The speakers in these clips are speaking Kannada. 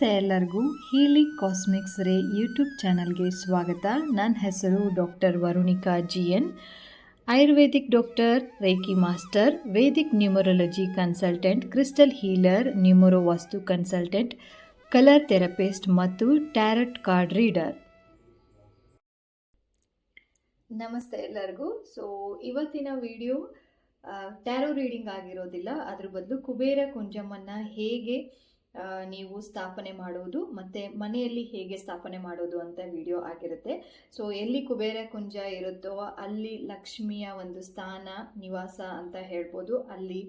ನಮಸ್ತೆ ಎಲ್ಲರಿಗೂ. ಹೀಲಿಂಗ್ ಕಾಸ್ಮಿಕ್ಸ್ ರೇ ಯೂಟ್ಯೂಬ್ ಚಾನಲ್ಗೆ ಸ್ವಾಗತ. ನನ್ನ ಹೆಸರು doctor Varunika GN, ayurvedic doctor, reiki master, vedic numerology consultant, crystal healer, numero vastu consultant, colour therapist ಮತ್ತು ಟ್ಯಾರಟ್ ಕಾರ್ಡ್ ರೀಡರ್. ನಮಸ್ತೆ ಎಲ್ಲರಿಗೂ. ಸೊ ಇವತ್ತಿನ ವಿಡಿಯೋ ಟ್ಯಾರೋ ರೀಡಿಂಗ್ ಆಗಿರೋದಿಲ್ಲ, ಅದ್ರ ಬದಲು ಕುಬೇರ ಕುಂಜಮ್ಮನ್ನು ಹೇಗೆ ನೀವು ಸ್ಥಾಪನೆ ಮಾಡೋದು ಮತ್ತು ಮನೆಯಲ್ಲಿ ಹೇಗೆ ಸ್ಥಾಪನೆ ಮಾಡೋದು ಅಂತ ವಿಡಿಯೋ ಆಗಿರುತ್ತೆ. ಸೊ ಎಲ್ಲಿ ಕುಬೇರ ಕುಂಜ ಇರುತ್ತೋ ಅಲ್ಲಿ ಲಕ್ಷ್ಮಿಯ ಒಂದು ಸ್ಥಾನ, ನಿವಾಸ ಅಂತ ಹೇಳ್ಬೋದು. ಅಲ್ಲಿ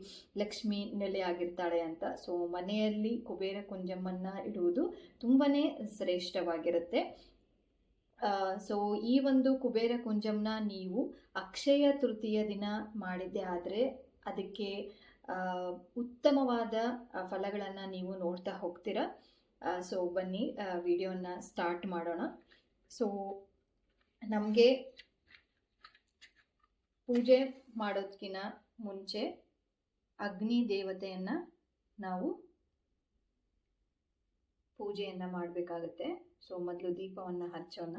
ಲಕ್ಷ್ಮಿ ನೆಲೆ ಆಗಿರ್ತಾಳೆ ಅಂತ. ಸೊ ಮನೆಯಲ್ಲಿ ಕುಬೇರ ಕುಂಜಮ್ಮನ್ನ ಇಡುವುದು ತುಂಬಾ ಶ್ರೇಷ್ಠವಾಗಿರುತ್ತೆ. ಸೊ ಈ ಒಂದು ಕುಬೇರ ಕುಂಜಂನ ನೀವು ಅಕ್ಷಯ ತೃತೀಯ ದಿನ ಮಾಡಿದ್ದೆ ಆದರೆ ಅದಕ್ಕೆ ಉತ್ತಮವಾದ ಫಲಗಳನ್ನು ನೀವು ನೋಡ್ತಾ ಹೋಗ್ತೀರಾ. ಸೊ ಬನ್ನಿ ವಿಡಿಯೋನ ಸ್ಟಾರ್ಟ್ ಮಾಡೋಣ. ಸೊ ನಮಗೆ ಪೂಜೆ ಮಾಡೋದಕ್ಕಿಂತ ಮುಂಚೆ ಅಗ್ನಿ ದೇವತೆಯನ್ನು ನಾವು ಪೂಜೆಯನ್ನು ಮಾಡಬೇಕಾಗುತ್ತೆ. ಸೊ ಮೊದಲು ದೀಪವನ್ನು ಹಚ್ಚೋಣ.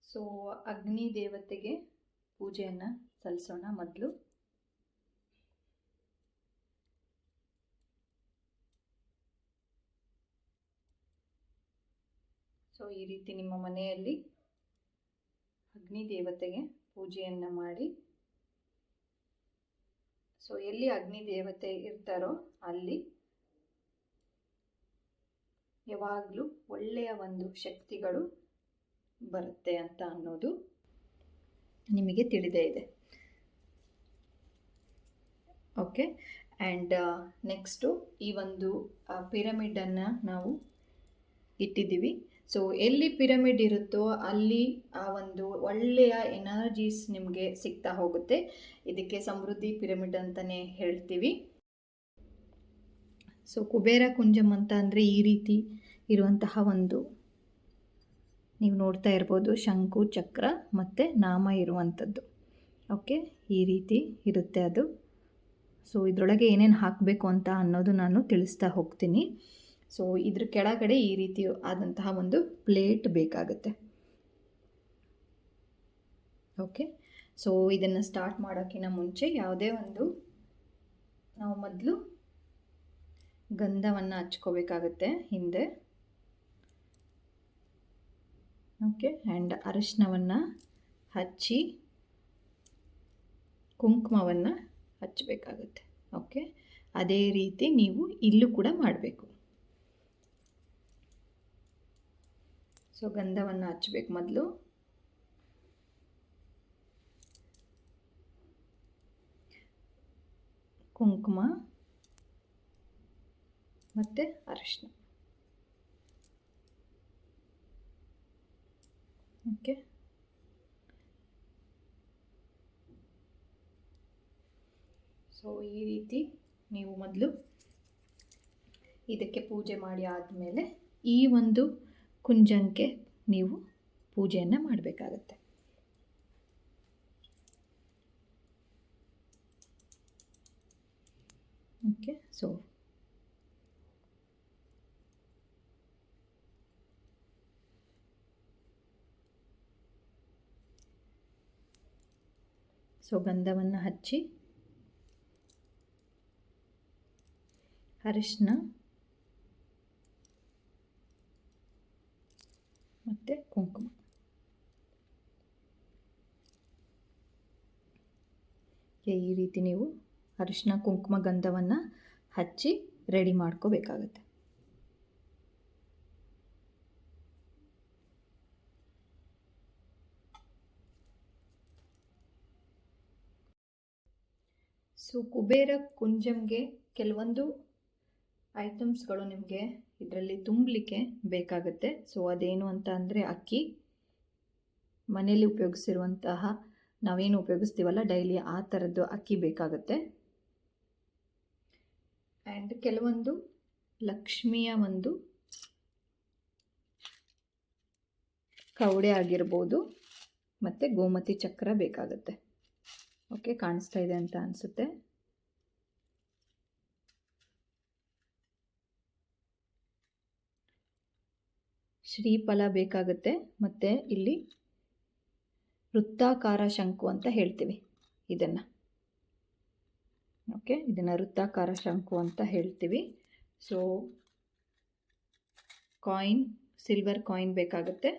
ಸೊ ಅಗ್ನಿ ದೇವತೆಗೆ ಪೂಜೆಯನ್ನು ಸಲ್ಲಿಸೋಣ ಮೊದಲು. ಸೊ ಈ ರೀತಿ ನಿಮ್ಮ ಮನೆಯಲ್ಲಿ ಅಗ್ನಿ ದೇವತೆಗೆ ಪೂಜೆಯನ್ನು ಮಾಡಿ. ಸೊ ಎಲ್ಲಿ ಅಗ್ನಿ ದೇವತೆ ಇರ್ತಾರೋ ಅಲ್ಲಿ ಯಾವಾಗಲೂ ಒಳ್ಳೆಯ ಒಂದು ಶಕ್ತಿಗಳು ಬರುತ್ತೆ ಅಂತ ಅನ್ನೋದು ನಿಮಗೆ ತಿಳಿದೇ ಇದೆ. ಓಕೆ, ಆ್ಯಂಡ್ ನೆಕ್ಸ್ಟು ಈ ಒಂದು ಪಿರಮಿಡನ್ನು ನಾವು ಇಟ್ಟಿದ್ದೀವಿ. ಸೊ ಎಲ್ಲಿ ಪಿರಮಿಡ್ ಇರುತ್ತೋ ಅಲ್ಲಿ ಆ ಒಂದು ಒಳ್ಳೆಯ ಎನರ್ಜೀಸ್ ನಿಮಗೆ ಸಿಗ್ತಾ ಹೋಗುತ್ತೆ. ಇದಕ್ಕೆ ಸಮೃದ್ಧಿ ಪಿರಮಿಡ್ ಅಂತಲೇ ಹೇಳ್ತೀವಿ. ಸೊ ಕುಬೇರ ಕುಂಜಮ್ ಅಂತ ಅಂದರೆ ಈ ರೀತಿ ಇರುವಂತಹ ಒಂದು, ನೀವು ನೋಡ್ತಾ ಇರ್ಬೋದು, ಶಂಕು, ಚಕ್ರ ಮತ್ತು ನಾಮ ಇರುವಂಥದ್ದು. ಓಕೆ, ಈ ರೀತಿ ಇರುತ್ತೆ ಅದು. ಸೊ ಇದರೊಳಗೆ ಏನೇನು ಹಾಕಬೇಕು ಅಂತ ಅನ್ನೋದು ನಾನು ತಿಳಿಸ್ತಾ ಹೋಗ್ತೀನಿ. ಸೊ ಇದ್ರ ಕೆಳಗಡೆ ಈ ರೀತಿ ಆದಂತಹ ಒಂದು ಪ್ಲೇಟ್ ಬೇಕಾಗುತ್ತೆ. ಓಕೆ, ಸೊ ಇದನ್ನು ಸ್ಟಾರ್ಟ್ ಮಾಡೋಕ್ಕಿಂತ ಮುಂಚೆ ಯಾವುದೇ ಒಂದು ನಾವು ಮೊದಲು ಗಂಧವನ್ನು ಹಚ್ಕೋಬೇಕಾಗುತ್ತೆ ಹಿಂದೆ. ಓಕೆ, ಆ್ಯಂಡ್ ಅರಿಶಿನವನ್ನು ಹಚ್ಚಿ ಕುಂಕುಮವನ್ನು ಹಚ್ಚಬೇಕಾಗುತ್ತೆ. ಓಕೆ, ಅದೇ ರೀತಿ ನೀವು ಇಲ್ಲೂ ಕೂಡ ಮಾಡಬೇಕು. ಸೊ ಗಂಧವನ್ನು ಹಚ್ಚಬೇಕು ಮೊದಲು. ಕುಂಕುಮ ಮತ್ತು ಅರಿಶಿನ. ಓಕೆ, ಸೊ ಈ ರೀತಿ ನೀವು ಮೊದಲು ಇದಕ್ಕೆ ಪೂಜೆ ಮಾಡಿ ಆದಮೇಲೆ ಈ ಒಂದು ಕುಂಜಂಗೆ ನೀವು ಪೂಜೆಯನ್ನು ಮಾಡಬೇಕಾಗತ್ತೆ. ಓಕೆ, ಸೊ ಗಂಧವನ್ನು ಹಚ್ಚಿ ಅರಿಶಿನ ಮತ್ತು ಕುಂಕುಮ. ಈ ರೀತಿ ನೀವು ಅರಿಶಿನ, ಕುಂಕುಮ, ಗಂಧವನ್ನು ಹಚ್ಚಿ ರೆಡಿ ಮಾಡ್ಕೋಬೇಕಾಗತ್ತೆ. ಸೊ ಕುಬೇರ ಕುಂಜಂಗೆ ಕೆಲವೊಂದು ಐಟಮ್ಸ್ಗಳು ನಿಮಗೆ ಇದರಲ್ಲಿ ತುಂಬಲಿಕ್ಕೆ ಬೇಕಾಗುತ್ತೆ. ಸೊ ಅದೇನು ಅಂತ ಅಂದರೆ ಅಕ್ಕಿ, ಮನೆಯಲ್ಲಿ ಉಪಯೋಗಿಸಿರುವಂತಹ ನಾವೇನು ಉಪಯೋಗಿಸ್ತೀವಲ್ಲ ಡೈಲಿ ಆ ಥರದ್ದು ಅಕ್ಕಿ ಬೇಕಾಗುತ್ತೆ. ಆ್ಯಂಡ್ ಕೆಲವೊಂದು ಲಕ್ಷ್ಮಿಯ ಒಂದು ಕವಡೆ ಆಗಿರ್ಬೋದು ಮತ್ತು ಗೋಮತಿ ಚಕ್ರ ಬೇಕಾಗುತ್ತೆ. ಓಕೆ, ಕಾಣಿಸ್ತಾ ಇದೆ ಅಂತ ಅನಿಸುತ್ತೆ. ಶ್ರೀಫಲ ಬೇಕಾಗುತ್ತೆ, ಮತ್ತು ಇಲ್ಲಿ ವೃತ್ತಾಕಾರ ಶಂಕು ಅಂತ ಹೇಳ್ತೀವಿ ಇದನ್ನು. ಓಕೆ, ಇದನ್ನು ವೃತ್ತಾಕಾರ ಶಂಕು ಅಂತ ಹೇಳ್ತೀವಿ. ಸೊ ಕಾಯಿನ್, ಸಿಲ್ವರ್ ಕಾಯಿನ್ ಬೇಕಾಗುತ್ತೆ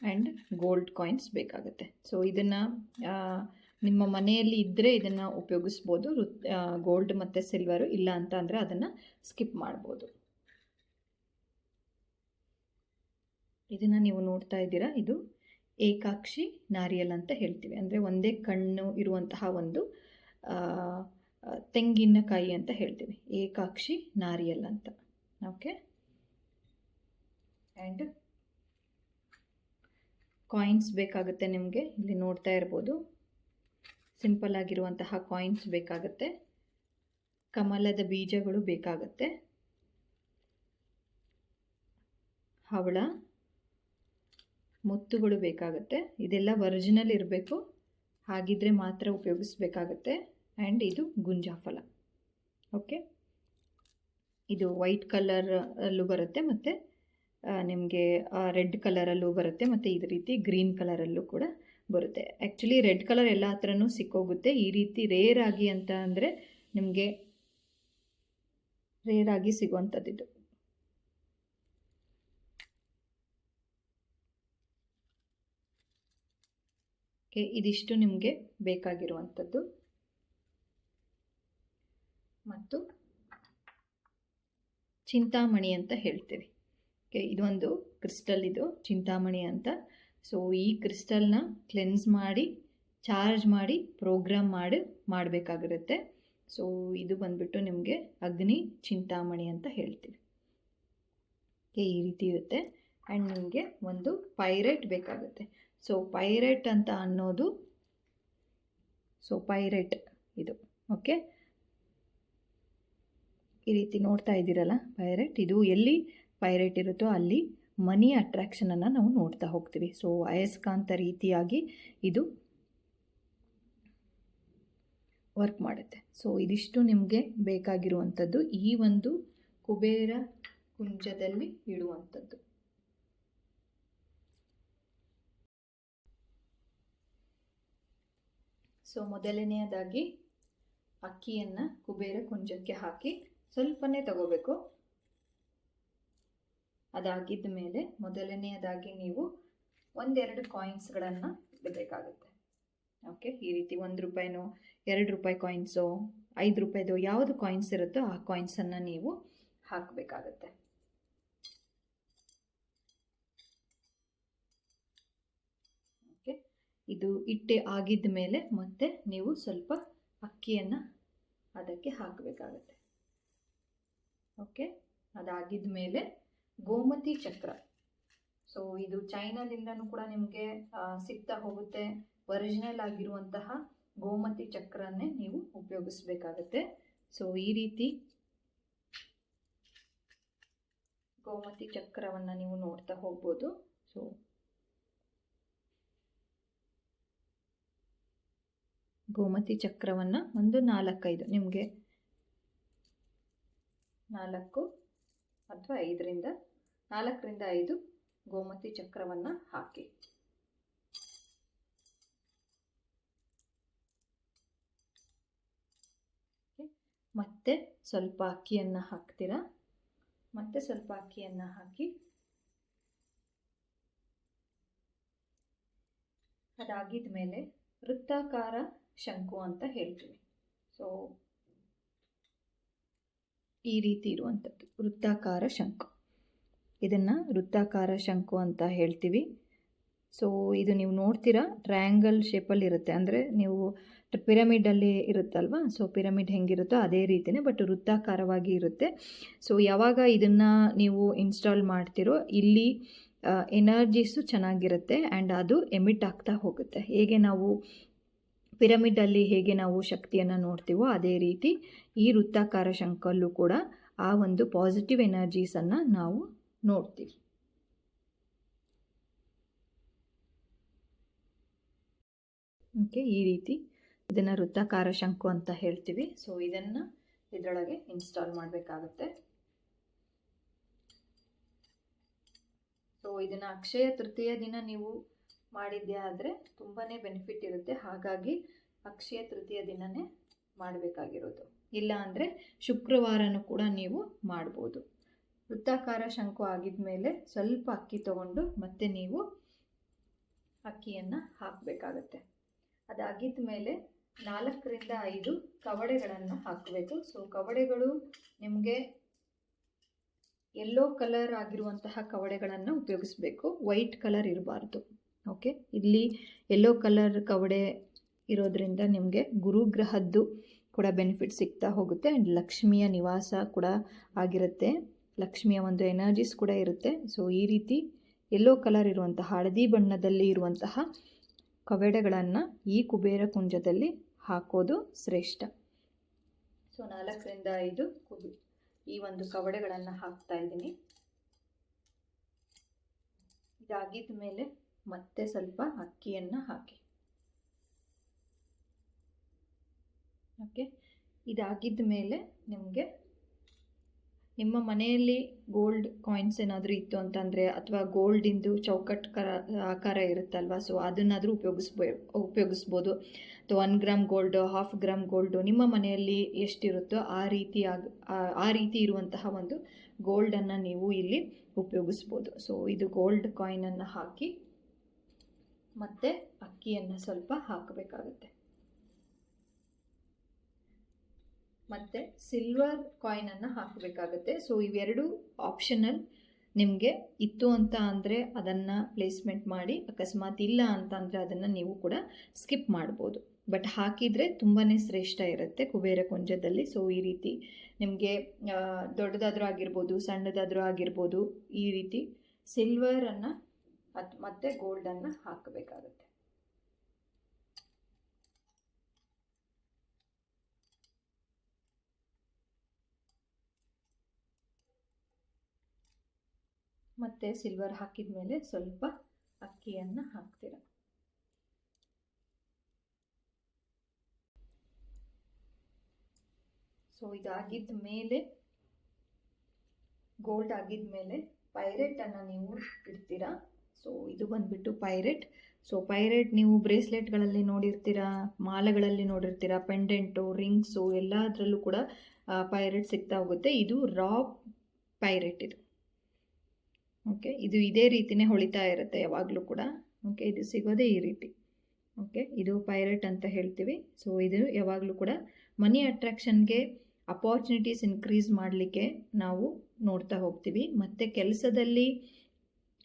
ಆ್ಯಂಡ್ ಗೋಲ್ಡ್ ಕಾಯಿನ್ಸ್ ಬೇಕಾಗುತ್ತೆ. ಸೊ ಇದನ್ನು ನಿಮ್ಮ ಮನೆಯಲ್ಲಿ ಇದ್ದರೆ ಇದನ್ನು ಉಪಯೋಗಿಸ್ಬೋದು. ಗೋಲ್ಡ್ ಮತ್ತು ಸಿಲ್ವರು ಇಲ್ಲ ಅಂತ ಅಂದರೆ ಅದನ್ನು ಸ್ಕಿಪ್ ಮಾಡ್ಬೋದು. ಇದನ್ನು ನೀವು ನೋಡ್ತಾ ಇದ್ದೀರಾ, ಇದು ಏಕಾಕ್ಷಿ ನಾರಿಯಲ್ ಅಂತ ಹೇಳ್ತೀವಿ. ಅಂದರೆ ಒಂದೇ ಕಣ್ಣು ಇರುವಂತಹ ಒಂದು ತೆಂಗಿನಕಾಯಿ ಅಂತ ಹೇಳ್ತೀವಿ, ಏಕಾಕ್ಷಿ ನಾರಿಯಲ್ ಅಂತ. ಓಕೆ, ಆ್ಯಂಡ್ ಕಾಯಿನ್ಸ್ ಬೇಕಾಗುತ್ತೆ ನಿಮಗೆ. ಇಲ್ಲಿ ನೋಡ್ತಾ ಇರ್ಬೋದು, ಸಿಂಪಲ್ ಆಗಿರುವಂತಹ ಕಾಯಿನ್ಸ್ ಬೇಕಾಗುತ್ತೆ. ಕಮಲದ ಬೀಜಗಳು ಬೇಕಾಗುತ್ತೆ, ಹವಳ, ಮುತ್ತುಗಳು ಬೇಕಾಗುತ್ತೆ. ಇದೆಲ್ಲ ಒರಿಜಿನಲ್ ಇರಬೇಕು, ಹಾಗಿದ್ರೆ ಮಾತ್ರ ಉಪಯೋಗಿಸ್ಬೇಕಾಗತ್ತೆ. ಆ್ಯಂಡ್ ಇದು ಗುಂಜಾಫಲ. ಓಕೆ, ಇದು ವೈಟ್ ಕಲರಲ್ಲೂ ಬರುತ್ತೆ, ಮತ್ತು ನಿಮಗೆ ರೆಡ್ ಕಲರಲ್ಲೂ ಬರುತ್ತೆ, ಮತ್ತು ಇದೇ ರೀತಿ ಗ್ರೀನ್ ಕಲರಲ್ಲೂ ಕೂಡ ಬರುತ್ತೆ. ಆ್ಯಕ್ಚುಲಿ ರೆಡ್ ಕಲರ್ ಎಲ್ಲ ಹತ್ರನೂ ಸಿಕ್ಕೋಗುತ್ತೆ. ಈ ರೀತಿ ರೇರ್ ಆಗಿ ಅಂತ ಅಂದರೆ ನಿಮಗೆ ರೇರ್ ಆಗಿ ಸಿಗುವಂಥದ್ದು. ಓಕೆ, ಇದಿಷ್ಟು ನಿಮಗೆ ಬೇಕಾಗಿರುವಂಥದ್ದು. ಮತ್ತು ಚಿಂತಾಮಣಿ ಅಂತ ಹೇಳ್ತೀವಿ. ಓಕೆ, ಇದೊಂದು ಕ್ರಿಸ್ಟಲ್, ಇದು ಚಿಂತಾಮಣಿ ಅಂತ. ಸೊ ಈ ಕ್ರಿಸ್ಟಲ್ನ ಕ್ಲೆನ್ಸ್ ಮಾಡಿ, ಚಾರ್ಜ್ ಮಾಡಿ, ಪ್ರೋಗ್ರಾಮ್ ಮಾಡಬೇಕಾಗಿರುತ್ತೆ. ಸೊ ಇದು ಬಂದ್ಬಿಟ್ಟು ನಿಮಗೆ ಅಗ್ನಿ ಚಿಂತಾಮಣಿ ಅಂತ ಹೇಳ್ತೀವಿ. ಓಕೆ, ಈ ರೀತಿ ಇರುತ್ತೆ. ಆ್ಯಂಡ್ ನಿಮಗೆ ಒಂದು ಪೈರೇಟ್ ಬೇಕಾಗುತ್ತೆ. ಸೊ ಪೈರೇಟ್ ಅಂತ ಅನ್ನೋದು, ಸೊ ಪೈರೇಟ್ ಇದು. ಓಕೆ, ಈ ರೀತಿ ನೋಡ್ತಾ ಇದ್ದೀರಲ್ಲ ಪೈರೇಟ್, ಇದು ಎಲ್ಲಿ ಪೈರೇಟ್ ಇರುತ್ತೋ ಅಲ್ಲಿ ಮನಿ ಅಟ್ರಾಕ್ಷನನ್ನು ನಾವು ನೋಡ್ತಾ ಹೋಗ್ತೀವಿ. ಸೊ ಅಯಸ್ಕಾಂತ ರೀತಿಯಾಗಿ ಇದು ವರ್ಕ್ ಮಾಡುತ್ತೆ. ಸೊ ಇದಿಷ್ಟು ನಿಮಗೆ ಬೇಕಾಗಿರುವಂಥದ್ದು ಈ ಒಂದು ಕುಬೇರ ಕುಂಜದಲ್ಲಿ ಇಡುವಂಥದ್ದು. ಸೊ ಮೊದಲನೆಯದಾಗಿ ಅಕ್ಕಿಯನ್ನು ಕುಬೇರ ಕುಂಜಕ್ಕೆ ಹಾಕಿ ಸ್ವಲ್ಪನೇ ತಗೋಬೇಕು. ಅದಾಗಿದ್ದ ಮೇಲೆ ಮೊದಲನೆಯದಾಗಿ ನೀವು ಒಂದೆರಡು ಕಾಯಿನ್ಸ್ಗಳನ್ನು ಇಡಬೇಕಾಗುತ್ತೆ. ಓಕೆ, ಈ ರೀತಿ 1 ರೂಪಾಯಿನೋ 2 ರೂಪಾಯಿ ಕಾಯಿನ್ಸೋ 5 ರೂಪಾಯಿದು ಯಾವುದು ಕಾಯಿನ್ಸ್ ಇರುತ್ತೋ ಆ ಕಾಯಿನ್ಸನ್ನು ನೀವು ಹಾಕಬೇಕಾಗತ್ತೆ. ಓಕೆ, ಇದು ಇಟ್ಟೆ ಆಗಿದ್ದ ಮೇಲೆ ಮತ್ತೆ ನೀವು ಸ್ವಲ್ಪ ಅಕ್ಕಿಯನ್ನು ಅದಕ್ಕೆ ಹಾಕಬೇಕಾಗತ್ತೆ. ಓಕೆ, ಅದಾಗಿದ್ದ ಮೇಲೆ ಗೋಮತಿ ಚಕ್ರ. ಸೊ ಇದು ಚೈನಾದಿಂದನೂ ಕೂಡ ನಿಮಗೆ ಸಿಗ್ತಾ ಹೋಗುತ್ತೆ. ಒರಿಜಿನಲ್ ಆಗಿರುವಂತಹ ಗೋಮತಿ ಚಕ್ರನ್ನೇ ನೀವು ಉಪಯೋಗಿಸ್ಬೇಕಾಗತ್ತೆ. ಸೊ ಈ ರೀತಿ ಗೋಮತಿ ಚಕ್ರವನ್ನು ನೀವು ನೋಡ್ತಾ ಹೋಗ್ಬೋದು. ಸೊ ಗೋಮತಿ ಚಕ್ರವನ್ನು ಒಂದು 4-5 ನಿಮಗೆ 4 ಅಥವಾ 4ರಿಂದ 5 ಗೋಮತಿ ಚಕ್ರವನ್ನು ಹಾಕಿ. ಮತ್ತೆ ಸ್ವಲ್ಪ ಅಕ್ಕಿಯನ್ನು ಹಾಕ್ತೀರಾ, ಮತ್ತೆ ಸ್ವಲ್ಪ ಅಕ್ಕಿಯನ್ನು ಹಾಕಿ ಅದಾಗಿದ ಮೇಲೆ ವೃತ್ತಾಕಾರ ಶಂಕು ಅಂತ ಹೇಳ್ತೀವಿ. ಸೊ ಈ ರೀತಿ ಇರುವಂಥದ್ದು ವೃತ್ತಾಕಾರ ಶಂಕು, ಇದನ್ನು ವೃತ್ತಾಕಾರ ಶಂಕು ಅಂತ ಹೇಳ್ತೀವಿ. ಸೊ ಇದು ನೀವು ನೋಡ್ತೀರಾ ಟ್ರಯಾಂಗಲ್ ಶೇಪಲ್ಲಿ ಇರುತ್ತೆ, ಅಂದರೆ ನೀವು ಪಿರಮಿಡಲ್ಲಿ ಇರುತ್ತಲ್ವ, ಸೊ ಪಿರಮಿಡ್ ಹೆಂಗಿರುತ್ತೋ ಅದೇ ರೀತಿಯೇ ಬಟ್ ವೃತ್ತಾಕಾರವಾಗಿ ಇರುತ್ತೆ. ಸೊ ಯಾವಾಗ ಇದನ್ನು ನೀವು ಇನ್ಸ್ಟಾಲ್ ಮಾಡ್ತಿರೋ ಇಲ್ಲಿ ಎನರ್ಜೀಸು ಚೆನ್ನಾಗಿರುತ್ತೆ ಆ್ಯಂಡ್ ಅದು ಎಮಿಟ್ ಆಗ್ತಾ ಹೋಗುತ್ತೆ. ಹೇಗೆ ನಾವು ಪಿರಮಿಡಲ್ಲಿ ಹೇಗೆ ನಾವು ಶಕ್ತಿಯನ್ನು ನೋಡ್ತೀವೋ ಅದೇ ರೀತಿ ಈ ವೃತ್ತಾಕಾರ ಶಂಕಲ್ಲೂ ಕೂಡ ಆ ಒಂದು ಪಾಸಿಟಿವ್ ಎನರ್ಜೀಸನ್ನು ನಾವು ನೋಡ್ತೀವಿ. ಓಕೆ, ಈ ರೀತಿ ಇದನ್ನು ವೃತ್ತಾಕಾರ ಶಂಕು ಅಂತ ಹೇಳ್ತೀವಿ. ಸೊ ಇದನ್ನು ಇದರೊಳಗೆ ಇನ್ಸ್ಟಾಲ್ ಮಾಡಬೇಕಾಗುತ್ತೆ. ಸೊ ಇದನ್ನು ಅಕ್ಷಯ ತೃತೀಯ ದಿನ ನೀವು ಮಾಡಿದ್ದೆ ಆದರೆ ತುಂಬಾ ಬೆನಿಫಿಟ್ ಇರುತ್ತೆ. ಹಾಗಾಗಿ ಅಕ್ಷಯ ತೃತೀಯ ದಿನವೇ ಮಾಡಬೇಕಾಗಿರೋದು. ಇಲ್ಲ ಅಂದರೆ ಶುಕ್ರವಾರನೂ ಕೂಡ ನೀವು ಮಾಡ್ಬೋದು. ವೃತ್ತಾಕಾರ ಶಂಕು ಆಗಿದ ಮೇಲೆ ಸ್ವಲ್ಪ ಅಕ್ಕಿ ತಗೊಂಡು ಮತ್ತೆ ನೀವು ಅಕ್ಕಿಯನ್ನು ಹಾಕಬೇಕಾಗತ್ತೆ. ಅದಾಗಿದ್ದ ಮೇಲೆ 4 ರಿಂದ 5 ಕವಡೆಗಳನ್ನು ಹಾಕಬೇಕು. ಸೊ ಕವಡೆಗಳು ನಿಮಗೆ ಯೆಲ್ಲೋ ಕಲರ್ ಆಗಿರುವಂತಹ ಕವಡೆಗಳನ್ನು ಉಪಯೋಗಿಸಬೇಕು, ವೈಟ್ ಕಲರ್ ಇರಬಾರ್ದು. ಓಕೆ, ಇಲ್ಲಿ ಯೆಲ್ಲೋ ಕಲರ್ ಕವಡೆ ಇರೋದ್ರಿಂದ ನಿಮಗೆ ಗುರುಗ್ರಹದ್ದು ಕೂಡ ಬೆನಿಫಿಟ್ ಸಿಗ್ತಾ ಹೋಗುತ್ತೆ. ಆ್ಯಂಡ್ ಲಕ್ಷ್ಮಿಯ ನಿವಾಸ ಕೂಡ ಆಗಿರುತ್ತೆ, ಲಕ್ಷ್ಮಿಯ ಒಂದು ಎನರ್ಜೀಸ್ ಕೂಡ ಇರುತ್ತೆ. ಸೊ ಈ ರೀತಿ ಯೆಲ್ಲೋ ಕಲರ್ ಇರುವಂತಹ ಹಳದಿ ಬಣ್ಣದಲ್ಲಿ ಇರುವಂತಹ ಕವಡೆಗಳನ್ನು ಈ ಕುಬೇರ ಕುಂಜದಲ್ಲಿ ಹಾಕೋದು ಶ್ರೇಷ್ಠ. ಸೊ 4 ರಿಂದ 5 ಈ ಒಂದು ಕವಡೆಗಳನ್ನು ಹಾಕ್ತಾ ಇದ್ದೀನಿ. ಇದಾಗಿದ್ದ ಮೇಲೆ ಮತ್ತೆ ಸ್ವಲ್ಪ ಅಕ್ಕಿಯನ್ನು ಹಾಕಿ. ಓಕೆ, ಇದಾಗಿದ್ದ ಮೇಲೆ ನಿಮಗೆ ನಿಮ್ಮ ಮನೆಯಲ್ಲಿ ಗೋಲ್ಡ್ ಕಾಯಿನ್ಸ್ ಏನಾದರೂ ಇತ್ತು ಅಂತಂದರೆ, ಅಥವಾ ಗೋಲ್ಡಿಂದು ಚೌಕಟ್ಟು ಆಕಾರ ಇರುತ್ತಲ್ವ, ಸೊ ಅದನ್ನಾದರೂ ಉಪಯೋಗಿಸ್ಬೋದು. ಅಥವಾ 1 ಗ್ರಾಮ್ ಗೋಲ್ಡು, 1/2 ಗ್ರಾಮ್ ಗೋಲ್ಡು ನಿಮ್ಮ ಮನೆಯಲ್ಲಿ ಎಷ್ಟಿರುತ್ತೋ ಆ ರೀತಿ ಇರುವಂತಹ ಒಂದು ಗೋಲ್ಡನ್ನು ನೀವು ಇಲ್ಲಿ ಉಪಯೋಗಿಸ್ಬೋದು. ಸೊ ಇದು ಗೋಲ್ಡ್ ಕಾಯಿನನ್ನು ಹಾಕಿ ಮತ್ತು ಅಕ್ಕಿಯನ್ನು ಸ್ವಲ್ಪ ಹಾಕಬೇಕಾಗುತ್ತೆ. ಮತ್ತು ಸಿಲ್ವರ್ ಕಾಯಿನನ್ನು ಹಾಕಬೇಕಾಗುತ್ತೆ. ಸೊ ಇವೆರಡು ಆಪ್ಷನಲ್. ನಿಮಗೆ ಇತ್ತು ಅಂತ ಅಂದರೆ ಅದನ್ನು ಪ್ಲೇಸ್ಮೆಂಟ್ ಮಾಡಿ, ಅಕಸ್ಮಾತ್ ಇಲ್ಲ ಅಂತ ಅಂದರೆ ಅದನ್ನು ನೀವು ಕೂಡ ಸ್ಕಿಪ್ ಮಾಡ್ಬೋದು. ಬಟ್ ಹಾಕಿದರೆ ತುಂಬಾ ಶ್ರೇಷ್ಠ ಇರುತ್ತೆ ಕುಬೇರ ಕುಂಜದಲ್ಲಿ. ಸೊ ಈ ರೀತಿ ನಿಮಗೆ ದೊಡ್ಡದಾದರೂ ಆಗಿರ್ಬೋದು, ಸಣ್ಣದಾದರೂ ಆಗಿರ್ಬೋದು, ಈ ರೀತಿ ಸಿಲ್ವರನ್ನು ಮತ್ತು ಗೋಲ್ಡನ್ನು ಹಾಕಬೇಕಾಗುತ್ತೆ. ಮತ್ತು ಸಿಲ್ವರ್ ಹಾಕಿದ ಮೇಲೆ ಸ್ವಲ್ಪ ಅಕ್ಕಿಯನ್ನು ಹಾಕ್ತೀರ. ಸೊ ಇದಾಗಿದ್ದ ಮೇಲೆ, ಗೋಲ್ಡ್ ಆಗಿದ ಮೇಲೆ ಪೈರೇಟನ್ನು ನೀವು ಇಡ್ತೀರಾ. ಸೊ ಇದು ಬಂದುಬಿಟ್ಟು ಪೈರೇಟ್. ಸೊ ಪೈರೇಟ್ ನೀವು ಬ್ರೇಸ್ಲೆಟ್ಗಳಲ್ಲಿ ನೋಡಿರ್ತೀರಾ, ಮಾಲೆಗಳಲ್ಲಿ ನೋಡಿರ್ತೀರಾ, ಪೆಂಡೆಂಟು, ರಿಂಗ್ಸು ಎಲ್ಲದರಲ್ಲೂ ಕೂಡ ಪೈರೇಟ್ ಸಿಗ್ತಾ ಹೋಗುತ್ತೆ. ಇದು ರಾ ಪೈರೇಟ್ ಇದು. ಓಕೆ, ಇದು ಇದೇ ರೀತಿಯೇ ಹೊಳಿತಾ ಇರುತ್ತೆ ಯಾವಾಗಲೂ ಕೂಡ. ಓಕೆ, ಇದು ಸಿಗೋದೇ ಈ ರೀತಿ. ಓಕೆ, ಇದು ಪೈರೇಟ್ ಅಂತ ಹೇಳ್ತೀವಿ. ಸೊ ಇದು ಯಾವಾಗಲೂ ಕೂಡ ಮನಿ ಅಟ್ರಾಕ್ಷನ್ಗೆ, ಅಪಾರ್ಚುನಿಟೀಸ್ ಇನ್ಕ್ರೀಸ್ ಮಾಡಲಿಕ್ಕೆ ನಾವು ನೋಡ್ತಾ ಹೋಗ್ತೀವಿ. ಮತ್ತು ಕೆಲಸದಲ್ಲಿ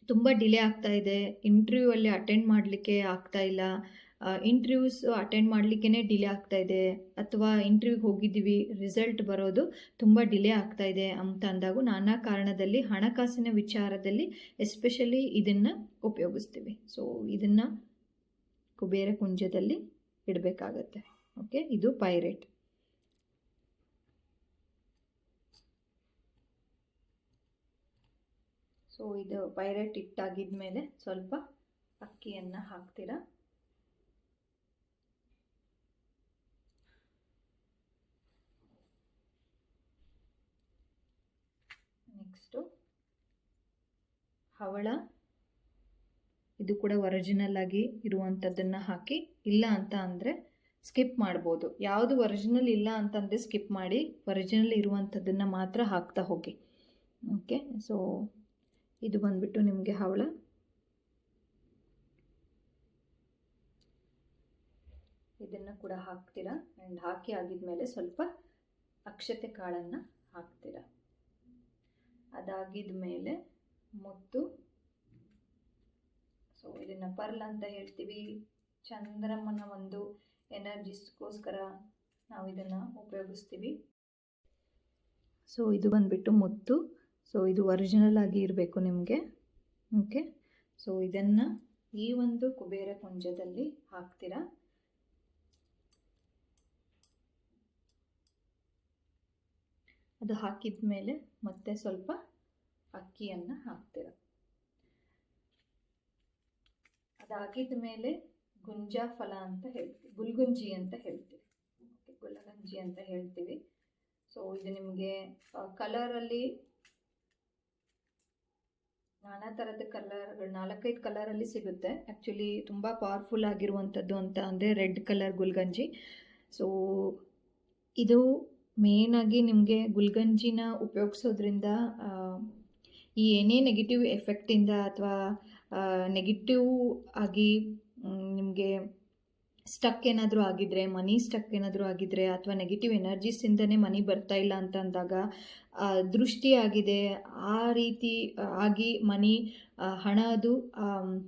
ತುಂಬ ಡಿಲೇ ಆಗ್ತಾ ಇದೆ, ಇಂಟರ್ವ್ಯೂ ಅಲ್ಲಿ ಅಟೆಂಡ್ ಮಾಡಲಿಕ್ಕೆ ಆಗ್ತಾ ಇಲ್ಲ, ಇಂಟರ್ವ್ಯೂಸ್ ಅಟೆಂಡ್ ಮಾಡಲಿಕ್ಕೇ ಡಿಲೇ ಆಗ್ತಾ ಇದೆ, ಅಥವಾ ಇಂಟರ್ವ್ಯೂಗೆ ಹೋಗಿದ್ದೀವಿ ರಿಸಲ್ಟ್ ಬರೋದು ತುಂಬ ಡಿಲೇ ಆಗ್ತಾ ಇದೆ ಅಂತ ಅಂದಾಗ ನಾನಾ ಕಾರಣದಲ್ಲಿ ಹಣಕಾಸಿನ ವಿಚಾರದಲ್ಲಿ ಎಸ್ಪೆಷಲಿ ಇದನ್ನು ಉಪಯೋಗಿಸ್ತೀವಿ. ಸೊ ಇದನ್ನು ಕುಬೇರ ಕುಂಜದಲ್ಲಿ ಇಡಬೇಕಾಗತ್ತೆ. ಓಕೆ, ಇದು ಪೈರೇಟ್. ಸೊ ಇದು ಪೈರೇಟ್ ಇಟ್ಟಾಗಿದ್ದ ಮೇಲೆ ಸ್ವಲ್ಪ ಅಕ್ಕಿಯನ್ನು ಹಾಕ್ತೀರಾ. ನೆಕ್ಸ್ಟು ಹವಳ, ಇದು ಕೂಡ ಒರಿಜಿನಲ್ ಆಗಿ ಇರುವಂಥದ್ದನ್ನು ಹಾಕಿ. ಇಲ್ಲ ಅಂತ ಅಂದರೆ ಸ್ಕಿಪ್ ಮಾಡ್ಬೋದು. ಯಾವುದು ಒರಿಜಿನಲ್ ಇಲ್ಲ ಅಂತಂದರೆ ಸ್ಕಿಪ್ ಮಾಡಿ, ಒರಿಜಿನಲ್ ಇರುವಂಥದ್ದನ್ನು ಮಾತ್ರ ಹಾಕ್ತಾ ಹೋಗಿ. ಓಕೆ, ಸೊ ಇದು ಬಂದುಬಿಟ್ಟು ನಿಮಗೆ ಹವಳ. ಇದನ್ನು ಕೂಡ ಹಾಕ್ತೀರಾ. ಆ್ಯಂಡ್ ಹಾಕಿ ಆಗಿದ್ಮೇಲೆ ಸ್ವಲ್ಪ ಅಕ್ಷತೆ ಕಾಳನ್ನು ಹಾಕ್ತೀರಾ. ಅದಾಗಿದ ಮೇಲೆ ಮುತ್ತು. ಸೊ ಇದನ್ನು ಪರ್ಲ್ ಅಂತ ಹೇಳ್ತೀವಿ. ಚಂದ್ರಮ್ಮನ ಒಂದು ಎನರ್ಜಿಸ್ಗೋಸ್ಕರ ನಾವು ಇದನ್ನು ಉಪಯೋಗಿಸ್ತೀವಿ. ಸೊ ಇದು ಬಂದುಬಿಟ್ಟು ಮುತ್ತು. ಸೊ ಇದು ಒರಿಜಿನಲ್ ಆಗಿ ಇರಬೇಕು ನಿಮಗೆ. ಓಕೆ, ಸೊ ಇದನ್ನು ಈ ಒಂದು ಕುಬೇರ ಕುಂಜದಲ್ಲಿ ಹಾಕ್ತೀರಾ. ಅದು ಹಾಕಿದ ಮೇಲೆ ಮತ್ತೆ ಸ್ವಲ್ಪ ಅಕ್ಕಿಯನ್ನು ಹಾಕ್ತೀರ. ಅದಾಗಿದ ಮೇಲೆ ಗುಂಜಾ ಫಲ ಅಂತ ಹೇಳ್ತೀವಿ, ಗುಲ್ಗುಂಜಿ ಅಂತ ಹೇಳ್ತೀವಿ. ಗುಲಗಂಜಿ ಅಂತ ಹೇಳ್ತೀವಿ. ಸೊ ಇದು ನಿಮಗೆ ಕಲರಲ್ಲಿ ನಾನಾ ಥರದ ಕಲರ್ಗಳು 4-5 ಕಲರಲ್ಲಿ ಸಿಗುತ್ತೆ. ಆ್ಯಕ್ಚುಲಿ ತುಂಬ ಪವರ್ಫುಲ್ ಆಗಿರುವಂಥದ್ದು ಅಂತ ಅಂದರೆ ರೆಡ್ ಕಲರ್ ಗುಲ್ಗಂಜಿ. ಸೊ ಇದು ಮೇಯ್ನಾಗಿ ನಿಮಗೆ ಗುಲ್ಗಂಜಿನ ಉಪಯೋಗಿಸೋದ್ರಿಂದ ಈ ಏನೇ ನೆಗೆಟಿವ್ ಎಫೆಕ್ಟಿಂದ ಅಥವಾ ನೆಗೆಟಿವ್ ಆಗಿ ನಿಮಗೆ ಸ್ಟಕ್ ಏನಾದರೂ ಆಗಿದ್ರೆ, ಮನಿ ಸ್ಟಕ್ ಏನಾದರೂ ಆಗಿದ್ರೆ, ಅಥವಾ ನೆಗೆಟಿವ್ ಎನರ್ಜೀಸಿಂದನೇ ಮನಿ ಬರ್ತಾ ಇಲ್ಲ ಅಂತ ಅಂದಾಗ, ದೃಷ್ಟಿ ಆಗಿದೆ, ಆ ರೀತಿ ಆಗಿ ಮನಿ ಹಣದು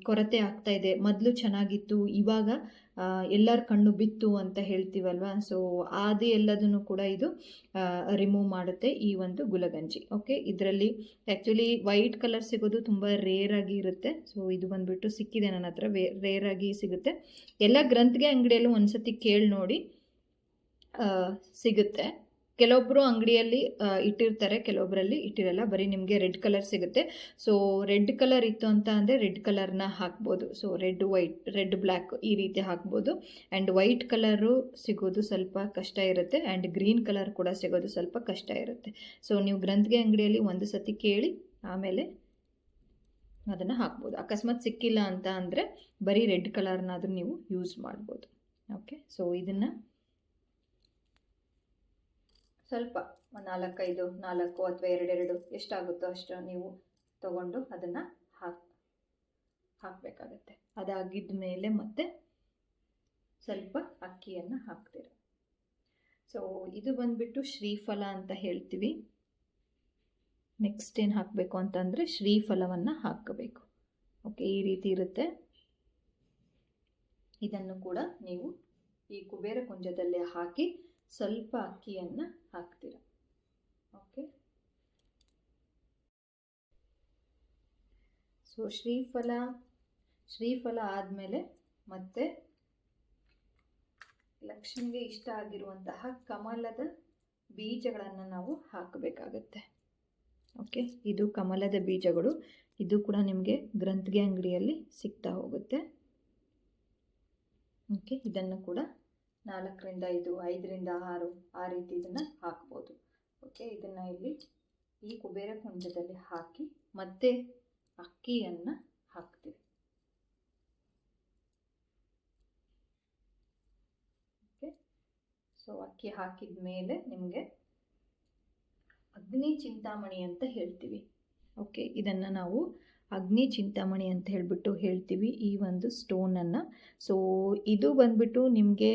ಕೊರತೆ ಆಗ್ತಾ ಇದೆ, ಮೊದಲು ಚೆನ್ನಾಗಿತ್ತು ಇವಾಗ ಎಲ್ಲರ ಕಣ್ಣು ಬಿತ್ತು ಅಂತ ಹೇಳ್ತೀವಲ್ವ. ಸೊ ಅದು ಎಲ್ಲದನ್ನು ಕೂಡ ಇದು ರಿಮೂವ್ ಮಾಡುತ್ತೆ ಈ ಒಂದು ಗುಲಗಂಜಿ. ಓಕೆ, ಇದರಲ್ಲಿ ಆ್ಯಕ್ಚುಲಿ ವೈಟ್ ಕಲರ್ ಸಿಗೋದು ತುಂಬ ರೇರಾಗಿ ಇರುತ್ತೆ. ಸೊ ಇದು ಬಂದುಬಿಟ್ಟು ಸಿಕ್ಕಿದೆ ನನ್ನ ಹತ್ರ, ರೇರಾಗಿ ಸಿಗುತ್ತೆ. ಎಲ್ಲ ಗ್ರಂಥಿಗೆ ಅಂಗಡಿಯಲ್ಲೂ ಒಂದ್ಸತಿ ಕೇಳಿ ನೋಡಿ, ಸಿಗುತ್ತೆ. ಕೆಲವೊಬ್ಬರು ಅಂಗಡಿಯಲ್ಲಿ ಇಟ್ಟಿರ್ತಾರೆ, ಕೆಲವೊಬ್ಬರಲ್ಲಿ ಇಟ್ಟಿರಲ್ಲ. ಬರೀ ನಿಮಗೆ ರೆಡ್ ಕಲರ್ ಸಿಗುತ್ತೆ. ಸೊ ರೆಡ್ ಕಲರ್ ಇತ್ತು ಅಂತ ಅಂದರೆ ರೆಡ್ ಕಲರ್ನ ಹಾಕ್ಬೋದು. So red white, red black ಈ ರೀತಿ ಹಾಕ್ಬೋದು. ಆ್ಯಂಡ್ ವೈಟ್ ಕಲರು ಸಿಗೋದು ಸ್ವಲ್ಪ ಕಷ್ಟ ಇರುತ್ತೆ, ಆ್ಯಂಡ್ ಗ್ರೀನ್ ಕಲರ್ ಕೂಡ ಸಿಗೋದು ಸ್ವಲ್ಪ ಕಷ್ಟ ಇರುತ್ತೆ. ಸೊ ನೀವು ಗ್ರಂಥಿಗೆ ಅಂಗಡಿಯಲ್ಲಿ ಒಂದು ಸತಿ ಕೇಳಿ ಆಮೇಲೆ ಅದನ್ನು ಹಾಕ್ಬೋದು. ಅಕಸ್ಮಾತ್ ಸಿಕ್ಕಿಲ್ಲ ಅಂತ ಅಂದರೆ ಬರೀ ರೆಡ್ ಕಲರ್ನಾದರೂ ನೀವು ಯೂಸ್ ಮಾಡ್ಬೋದು. ಓಕೆ, ಸೊ ಇದನ್ನು ಸ್ವಲ್ಪ 4 ಅಥವಾ 2 ಎಷ್ಟಾಗುತ್ತೋ ಅಷ್ಟು ನೀವು ತಗೊಂಡು ಅದನ್ನು ಹಾಕಬೇಕಾಗತ್ತೆ. ಅದಾಗಿದ್ದ ಮೇಲೆ ಮತ್ತೆ ಸ್ವಲ್ಪ ಅಕ್ಕಿಯನ್ನು ಹಾಕ್ತೀರ. ಸೊ ಇದು ಬಂದುಬಿಟ್ಟು ಶ್ರೀಫಲ ಅಂತ ಹೇಳ್ತೀವಿ. ನೆಕ್ಸ್ಟ್ ಏನು ಹಾಕಬೇಕು ಅಂತಂದರೆ ಶ್ರೀಫಲವನ್ನು ಹಾಕಬೇಕು. ಓಕೆ, ಈ ರೀತಿ ಇರುತ್ತೆ. ಇದನ್ನು ಕೂಡ ನೀವು ಈ ಕುಬೇರ ಕುಂಜದಲ್ಲಿ ಹಾಕಿ ಸ್ವಲ್ಪ ಅಕ್ಕಿಯನ್ನು ಹಾಕ್ತೀರ. ಓಕೆ, ಸೊ ಶ್ರೀಫಲ ಆದಮೇಲೆ ಮತ್ತೆ ಲಕ್ಷ್ಮಿಗೆ ಇಷ್ಟ ಆಗಿರುವಂತಹ ಕಮಲದ ಬೀಜಗಳನ್ನು ನಾವು ಹಾಕಬೇಕಾಗತ್ತೆ. ಓಕೆ, ಇದು ಕಮಲದ ಬೀಜಗಳು. ಇದು ಕೂಡ ನಿಮಗೆ ಗ್ರಂಥಿಗೆ ಅಂಗಡಿಯಲ್ಲಿ ಸಿಗ್ತಾ ಹೋಗುತ್ತೆ. ಓಕೆ, ಇದನ್ನು ಕೂಡ 4ರಿಂದ 5, 5ರಿಂದ 6 ಆ ರೀತಿ ಇದನ್ನು ಹಾಕ್ಬೋದು. ಓಕೆ, ಇದನ್ನು ಇಲ್ಲಿ ಈ ಕುಬೇರ ಕುಂಜದಲ್ಲಿ ಹಾಕಿ ಮತ್ತೆ ಅಕ್ಕಿಯನ್ನು ಹಾಕ್ತೀವಿ. ಓಕೆ, ಸೊ ಅಕ್ಕಿ ಹಾಕಿದ ಮೇಲೆ ನಿಮಗೆ ಅಗ್ನಿ ಚಿಂತಾಮಣಿ ಅಂತ ಹೇಳ್ತೀವಿ. ಓಕೆ, ಇದನ್ನು ನಾವು ಅಗ್ನಿ ಚಿಂತಾಮಣಿ ಅಂತ ಹೇಳ್ತೀವಿ ಈ ಒಂದು ಸ್ಟೋನನ್ನು. ಸೊ ಇದು ಬಂದ್ಬಿಟ್ಟು ನಿಮಗೆ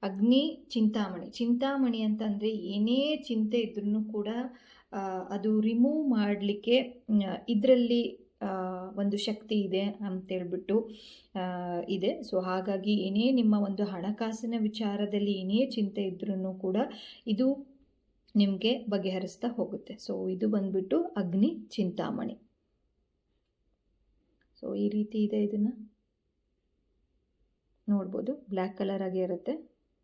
ಅಗ್ನಿ ಚಿಂತಾಮಣಿ ಅಂತಂದರೆ ಏನೇ ಚಿಂತೆ ಇದ್ರೂ ಕೂಡ ಅದು ರಿಮೂವ್ ಮಾಡಲಿಕ್ಕೆ ಇದರಲ್ಲಿ ಒಂದು ಶಕ್ತಿ ಇದೆ ಅಂತೇಳ್ಬಿಟ್ಟು ಇದೆ. ಸೊ ಹಾಗಾಗಿ ಏನೇ ನಿಮ್ಮ ಒಂದು ಹಣಕಾಸಿನ ವಿಚಾರದಲ್ಲಿ ಏನೇ ಚಿಂತೆ ಇದ್ರೂ ಕೂಡ ಇದು ನಿಮಗೆ ಬಗೆಹರಿಸ್ತಾ ಹೋಗುತ್ತೆ. ಸೊ ಇದು ಬಂದ್ಬಿಟ್ಟು ಅಗ್ನಿ ಚಿಂತಾಮಣಿ. ಸೊ ಈ ರೀತಿ ಇದೆ, ಇದನ್ನು ನೋಡ್ಬೋದು. ಬ್ಲ್ಯಾಕ್ ಕಲರ್ ಆಗಿ ಇರುತ್ತೆ.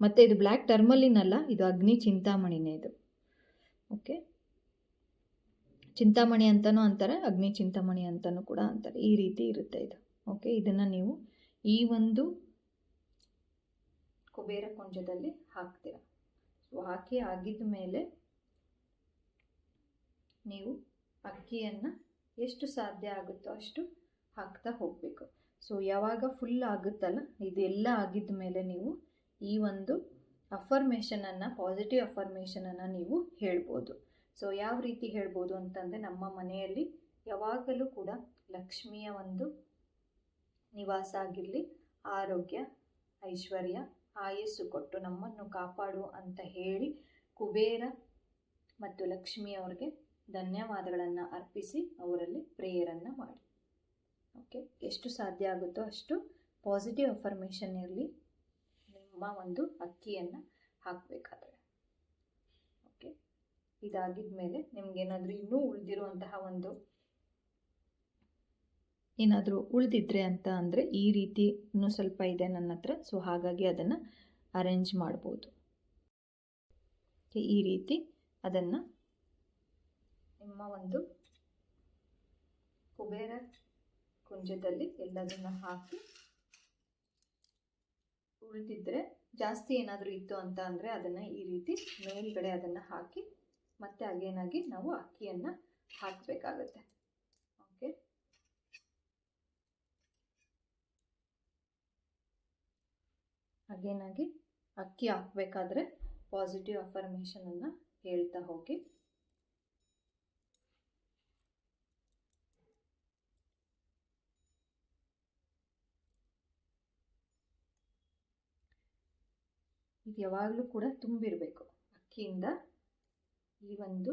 ಮತ್ತು ಇದು ಬ್ಲ್ಯಾಕ್ ಟರ್ಮಲಿನ್ ಅಲ್ಲ, ಇದು ಅಗ್ನಿ ಚಿಂತಾಮಣಿನೇ ಇದು. ಓಕೆ, ಚಿಂತಾಮಣಿ ಅಂತಲೂ ಅಂತಾರೆ, ಅಗ್ನಿ ಚಿಂತಾಮಣಿ ಅಂತಲೂ ಕೂಡ ಅಂತಾರೆ. ಈ ರೀತಿ ಇರುತ್ತೆ ಇದು. ಓಕೆ, ಇದನ್ನು ನೀವು ಈ ಒಂದು ಕುಬೇರ ಕುಂಜದಲ್ಲಿ ಹಾಕ್ತೀರ. ಸೊ ಹಾಕಿ ಆಗಿದ ಮೇಲೆ ನೀವು ಅಕ್ಕಿಯನ್ನು ಎಷ್ಟು ಸಾಧ್ಯ ಆಗುತ್ತೋ ಅಷ್ಟು ಹಾಕ್ತಾ ಹೋಗಬೇಕು. ಸೊ ಯಾವಾಗ ಫುಲ್ ಆಗುತ್ತಲ್ಲ, ಇದೆಲ್ಲ ಆಗಿದ್ದ ಮೇಲೆ ನೀವು ಈ ಒಂದು ಅಫರ್ಮೇಷನನ್ನು, ಪಾಸಿಟಿವ್ ಅಫರ್ಮೇಷನನ್ನು ನೀವು ಹೇಳ್ಬೋದು. ಸೊ ಯಾವ ರೀತಿ ಹೇಳ್ಬೋದು ಅಂತಂದರೆ, ನಮ್ಮ ಮನೆಯಲ್ಲಿ ಯಾವಾಗಲೂ ಕೂಡ ಲಕ್ಷ್ಮಿಯ ಒಂದು ನಿವಾಸ ಆಗಿರಲಿ, ಆರೋಗ್ಯ, ಐಶ್ವರ್ಯ, ಆಯಸ್ಸು ಕೊಟ್ಟು ನಮ್ಮನ್ನು ಕಾಪಾಡು ಅಂತ ಹೇಳಿ ಕುಬೇರ ಮತ್ತು ಲಕ್ಷ್ಮಿಯವರಿಗೆ ಧನ್ಯವಾದಗಳನ್ನು ಅರ್ಪಿಸಿ ಅವರಲ್ಲಿ ಪ್ರೇಯರನ್ನು ಮಾಡಿ. ಓಕೆ, ಎಷ್ಟು ಸಾಧ್ಯ ಆಗುತ್ತೋ ಅಷ್ಟು ಪಾಸಿಟಿವ್ ಅಫರ್ಮೇಷನ್ ಇರಲಿ ನಿಮ್ಮ ಒಂದು ಅಕ್ಕಿಯನ್ನು ಹಾಕಬೇಕಾದ್ರೆ. ಓಕೆ, ಇದಾಗಿದ ಮೇಲೆ ನಿಮಗೇನಾದರೂ ಇನ್ನೂ ಉಳಿದಿರುವಂತಹ ಒಂದು ಏನಾದರೂ ಉಳಿದಿದ್ರೆ ಅಂತ ಅಂದರೆ ಈ ರೀತಿ ಇನ್ನೂ ಸ್ವಲ್ಪ ಇದೆ ನನ್ನ ಹತ್ರ. ಸೊ ಹಾಗಾಗಿ ಅದನ್ನು ಅರೇಂಜ್ ಮಾಡ್ಬೋದು. ಈ ರೀತಿ ಅದನ್ನು ನಿಮ್ಮ ಒಂದು ಕುಬೇರ ಕುಂಜದಲ್ಲಿ ಎಲ್ಲದನ್ನು ಹಾಕಿ, ಉಳಿದಿದ್ರೆ ಜಾಸ್ತಿ ಏನಾದರೂ ಇತ್ತು ಅಂತ ಅಂದರೆ ಅದನ್ನು ಈ ರೀತಿ ಮೇಲ್ಗಡೆ ಅದನ್ನು ಹಾಕಿ ಮತ್ತೆ ಅಗೇನಾಗಿ ನಾವು ಅಕ್ಕಿಯನ್ನು ಹಾಕಬೇಕಾಗತ್ತೆ. ಓಕೆ, ಅಗೇನಾಗಿ ಅಕ್ಕಿ ಹಾಕಬೇಕಾದ್ರೆ ಪಾಸಿಟಿವ್ ಅಫರ್ಮೇಷನನ್ನು ಹೇಳ್ತಾ ಹೋಗಿ. ಇದು ಯಾವಾಗಲೂ ಕೂಡ ತುಂಬಿರಬೇಕು. ಅಕ್ಕಿಯಿಂದ ಈ ಒಂದು